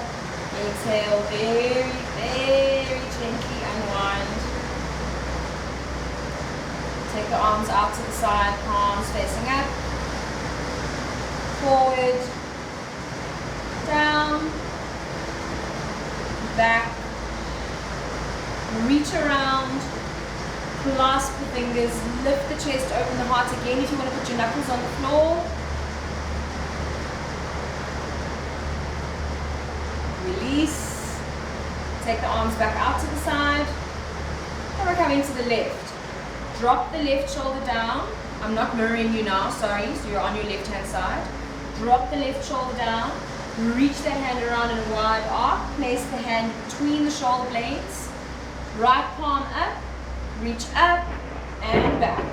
exhale, very, very gently unwind. Take the arms out to the side, palms facing up, forward, down, back, reach around, clasp the fingers, lift the chest, open the heart again if you want to put your knuckles on the floor. Release. Take the arms back out to the side. And we're coming to the left. Drop the left shoulder down. I'm not mirroring you now, sorry, so you're on your left hand side. Drop the left shoulder down. Reach that hand around in a wide arc. Place the hand between the shoulder blades. Right palm up. Reach up and back.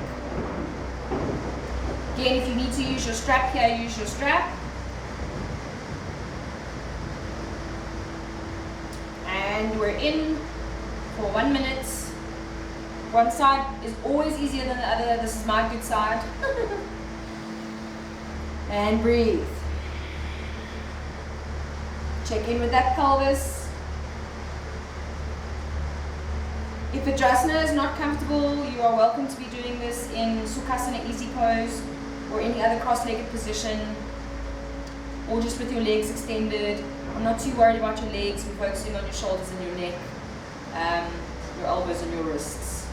Again, if you need to use your strap here, use your strap. And we're in for 1 minute. One side is always easier than the other. This is my good side. And breathe. Check in with that pelvis. If Vajrasana is not comfortable, you are welcome to be doing this in Sukhasana easy pose or any other cross-legged position, or just with your legs extended. I'm not too worried about your legs. We're focusing on your shoulders and your neck, your elbows and your wrists.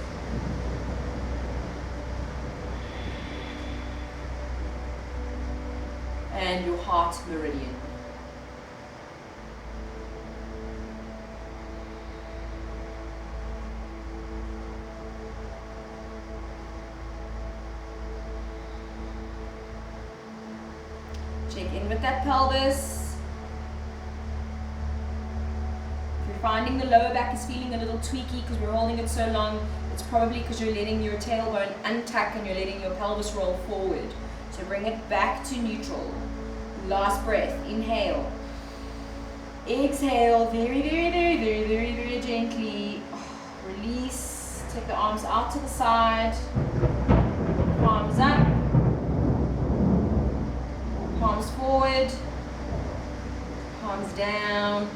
And your heart meridian. Check in with that pelvis. Finding the lower back is feeling a little tweaky because we're holding it so long, it's probably because you're letting your tailbone untuck and you're letting your pelvis roll forward. So bring it back to neutral. Last breath. Inhale. Exhale. Very, very, very, very, very, very gently. Release. Take the arms out to the side. Palms up. Palms forward. Palms down.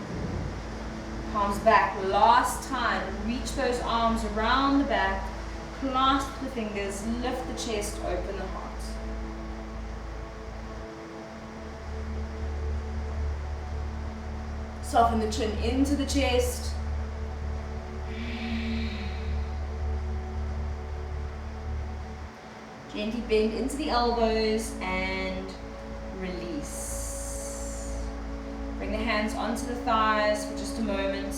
Palms back. Last time. Reach those arms around the back. Clasp the fingers. Lift the chest. Open the heart. Soften the chin into the chest. Gently bend into the elbows and release. Bring the hands onto the thighs for just a moment,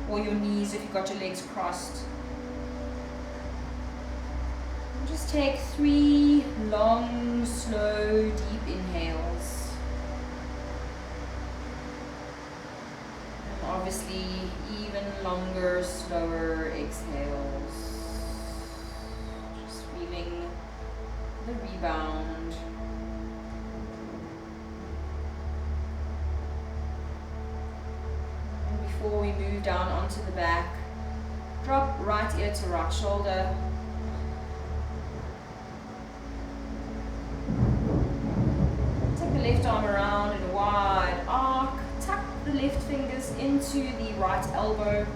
or your knees if you've got your legs crossed. And just take 3 long, slow, deep inhales. And obviously, even longer, slower exhales. Just feeling the rebound. Before we move down onto the back, drop right ear to right shoulder. Take the left arm around in a wide arc. Tuck the left fingers into the right elbow.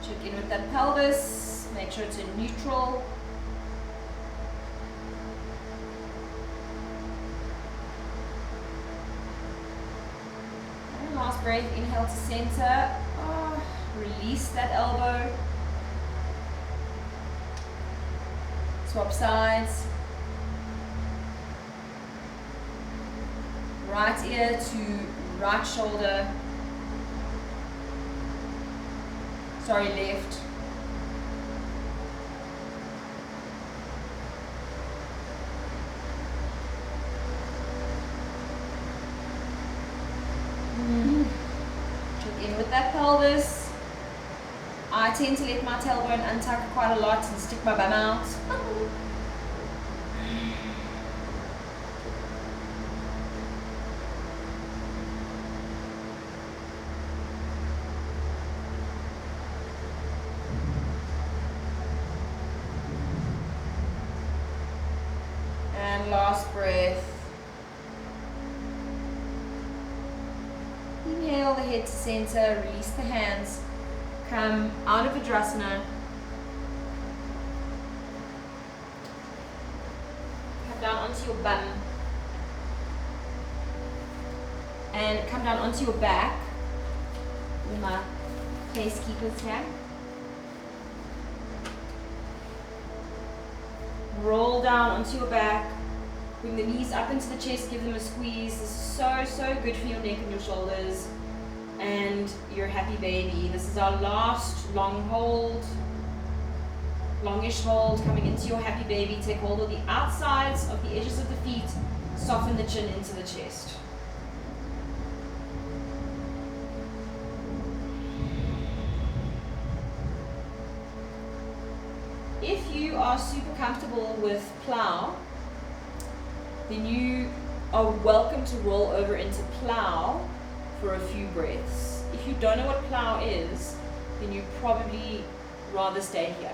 Check in with that pelvis, make sure it's in neutral. And last breath, inhale to center. Release that elbow. Swap sides. Right ear to right shoulder. Sorry, left. Check in with that pelvis. I tend to let my tailbone untuck quite a lot and stick my bum out. Last breath. Inhale the head to center, release the hands. Come out of Vajrasana. Come down onto your bum. And come down onto your back. With my placekeepers here. Roll down onto your back. Bring the knees up into the chest, give them a squeeze. This is so good for your neck and your shoulders and your happy baby. This is our last long hold, longish hold, coming into your happy baby. Take hold of the outsides of the edges of the feet, soften the chin into the chest. If you are super comfortable with plow, then you are welcome to roll over into plow for a few breaths. If you don't know what plow is, then you probably rather stay here.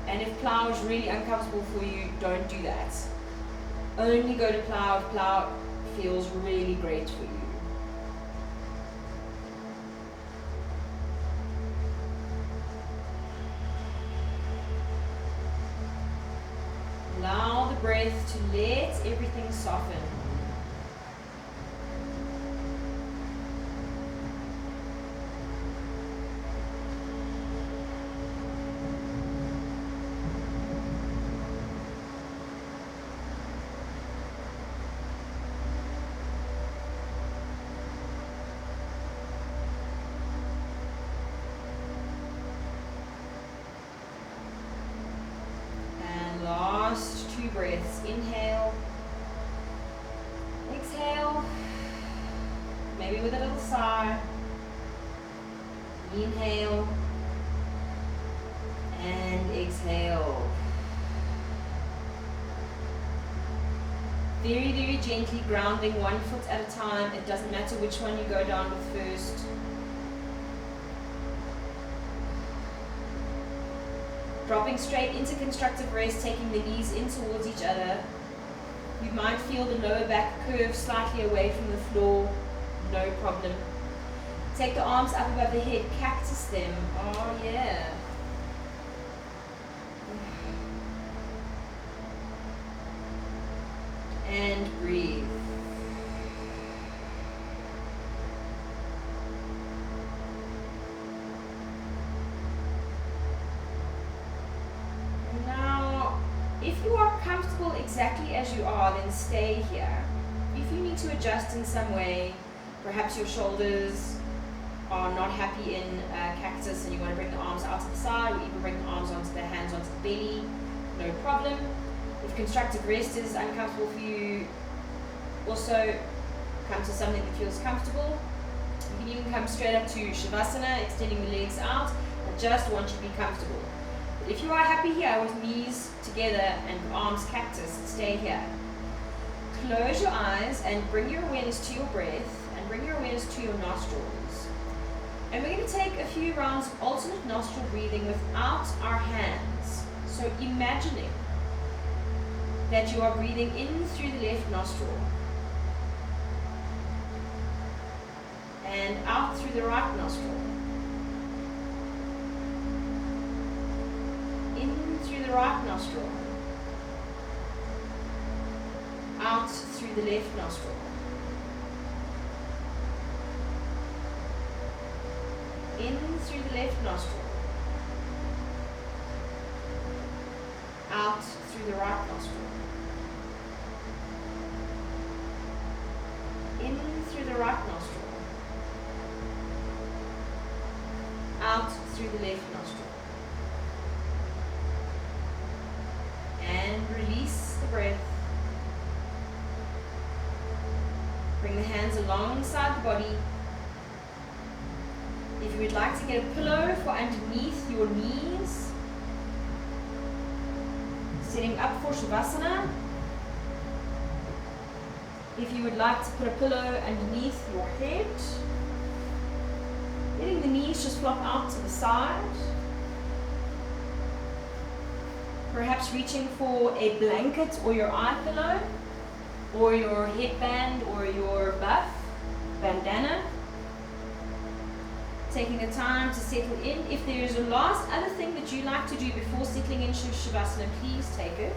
And if plow is really uncomfortable for you, don't do that. Only go to plow if plow feels really great for you. Allow the breath to let everything soften. Last 2 breaths. Inhale. Exhale. Maybe with a little sigh. Inhale. And exhale. Very gently grounding 1 foot at a time. It doesn't matter which one you go down with first. Dropping straight into constructive rest, taking the knees in towards each other. You might feel the lower back curve slightly away from the floor, no problem. Take the arms up above the head, cactus them. Oh yeah. And breathe. Now, if you are comfortable exactly as you are, then stay here. If you need to adjust in some way, perhaps your shoulders are not happy in cactus and you want to bring the arms out to the side, or even bring the arms onto the hands onto the belly, no problem. If constructive rest is uncomfortable for you, also come to something that feels comfortable. You can even come straight up to Shavasana, extending the legs out. I just want you to be comfortable. But if you are happy here with knees together and arms cactus, stay here. Close your eyes and bring your awareness to your breath and bring your awareness to your nostrils. And we're going to take a few rounds of alternate nostril breathing without our hands. So imagining that you are breathing in through the left nostril and out through the right nostril. In through the right nostril, out through the left nostril. In through the left nostril, out through the right nostril. In through the right nostril, out through the left nostril. And release the breath. Bring the hands alongside the body. If you would like to get a pillow for underneath your knees, setting up for Shavasana. If you would like to put a pillow underneath your head, letting the knees just flop out to the side. Perhaps reaching for a blanket or your eye pillow, or your headband or your buff, bandana. Taking the time to settle in. If there is a last other thing that you like to do before settling into Shavasana, please take it.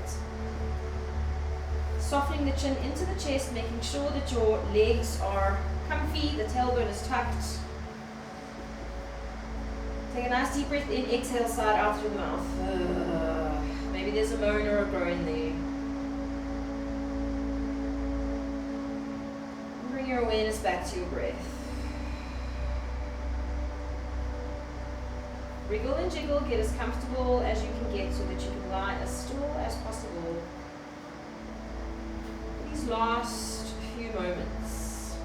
Softening the chin into the chest, making sure that your legs are comfy, the tailbone is tucked. Take a nice deep breath in, exhale, side out through the mouth. Maybe there's a moan or a groan there. Bring your awareness back to your breath. Wriggle and jiggle, get as comfortable as you can get so that you can lie as still as possible. These last few moments.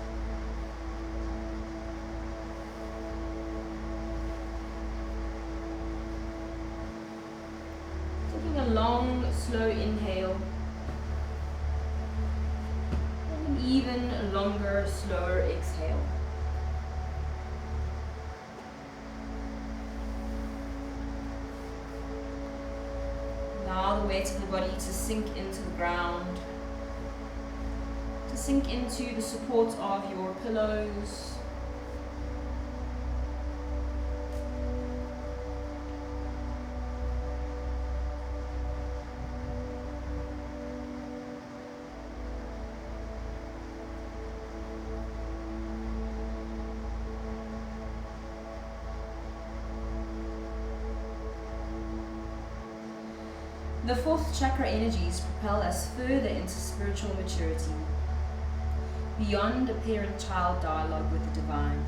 Taking a long, slow inhale. And an even longer, slower exhale. Allow the weight of the body to sink into the ground, to sink into the support of your pillows. The fourth chakra energies propel us further into spiritual maturity, beyond a parent-child dialogue with the divine,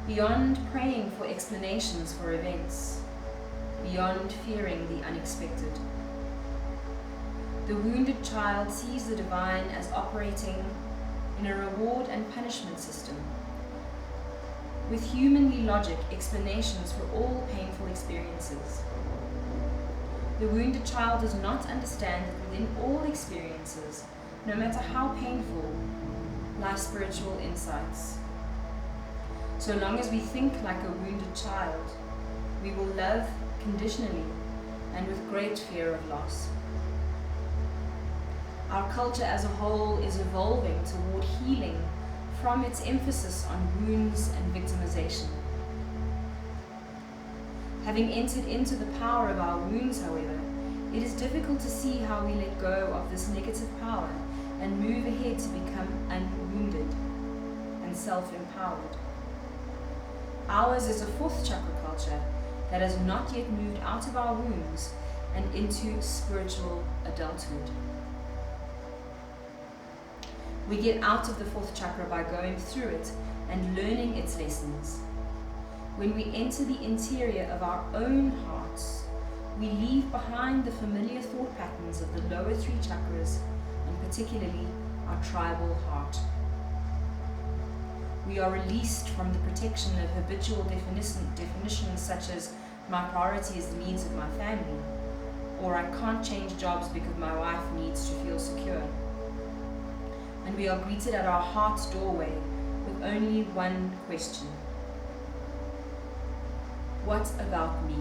beyond praying for explanations for events, beyond fearing the unexpected. The wounded child sees the divine as operating in a reward and punishment system, with humanly logic explanations for all painful experiences. The wounded child does not understand that within all experiences, no matter how painful, lie spiritual insights. So long as we think like a wounded child, we will love conditionally and with great fear of loss. Our culture as a whole is evolving toward healing from its emphasis on wounds and victimization. Having entered into the power of our wounds, however, It is difficult to see how we let go of this negative power and move ahead to become unwounded and self-empowered. Ours is a fourth chakra culture that has not yet moved out of our wounds and into spiritual adulthood. We get out of the fourth chakra by going through it and learning its lessons. When we enter the interior of our own hearts, we leave behind the familiar thought patterns of the lower three chakras, and particularly our tribal heart. We are released from the protection of habitual definitions such as my priority is the needs of my family, or I can't change jobs because my wife needs to feel secure. And we are greeted at our heart's doorway with only one question. What about me?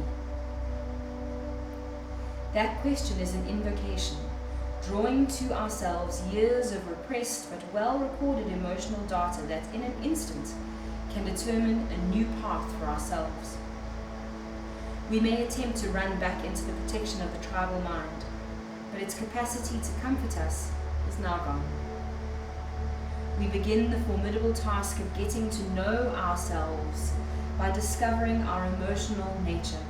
That question is an invocation, drawing to ourselves years of repressed but well-recorded emotional data that in an instant can determine a new path for ourselves. We may attempt to run back into the protection of the tribal mind, but its capacity to comfort us is now gone. We begin the formidable task of getting to know ourselves by discovering our emotional nature,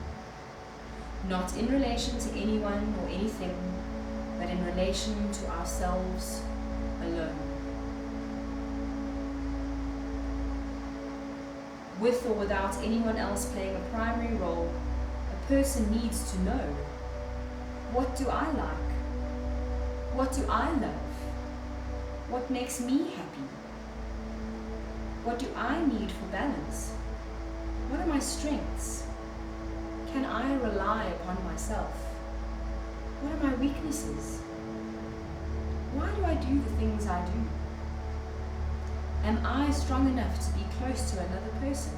not in relation to anyone or anything, but in relation to ourselves alone. With or without anyone else playing a primary role, a person needs to know, what do I like? What do I love? What makes me happy? What do I need for balance? What are my strengths? Can I rely upon myself? What are my weaknesses? Why do I do the things I do? Am I strong enough to be close to another person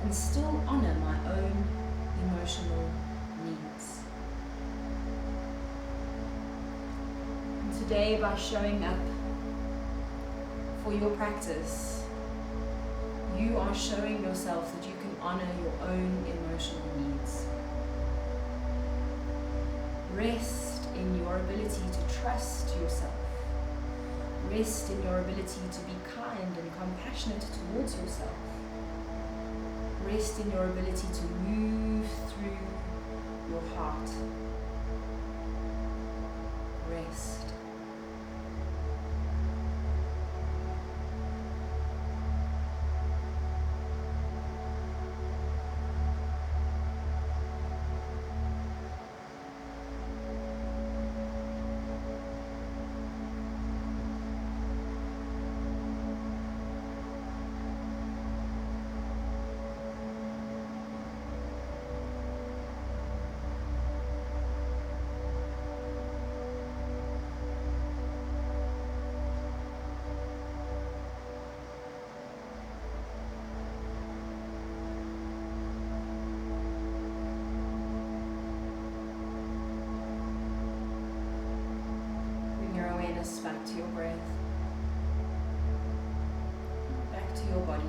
and still honor my own emotional needs? And today, by showing up for your practice, you are showing yourself that you can honor your own emotional needs. Rest in your ability to trust yourself. Rest in your ability to be kind and compassionate towards yourself. Rest in your ability to move through your heart. Rest. Back to your breath, back to your body.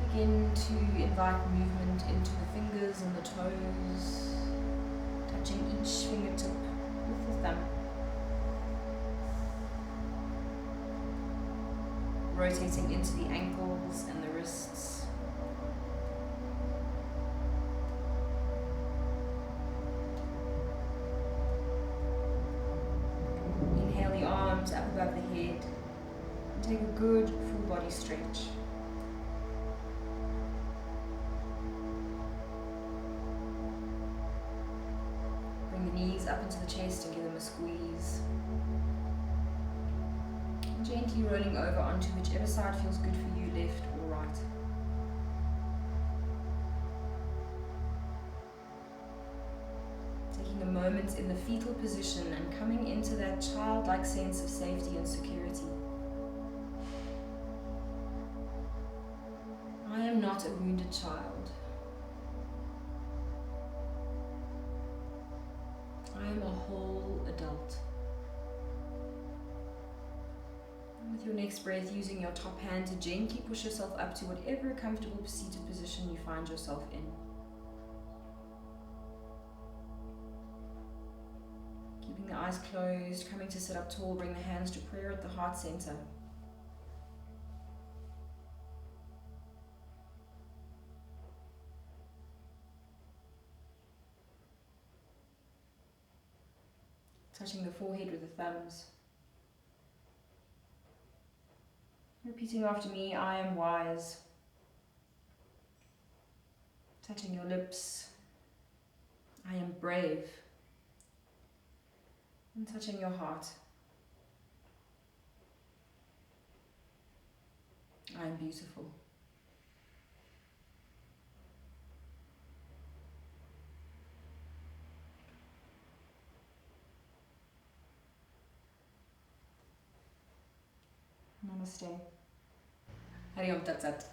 Begin to invite movement into the fingers and the toes, touching each fingertip with the thumb. Rotating into the ankles and the wrists. Up above the head and take a good full body stretch. Bring the knees up into the chest and give them a squeeze. And gently rolling over onto whichever side feels good for you, left or right. A moment in the fetal position and coming into that childlike sense of safety and security. I am not a wounded child. I am a whole adult. And with your next breath, using your top hand to gently push yourself up to whatever comfortable seated position you find yourself in. Keeping the eyes closed, coming to sit up tall, bring the hands to prayer at the heart center. Touching the forehead with the thumbs. Repeating after me, I am wise. Touching your lips, I am brave. And touching your heart, I am beautiful. Namaste. Hari Om Tat Sat.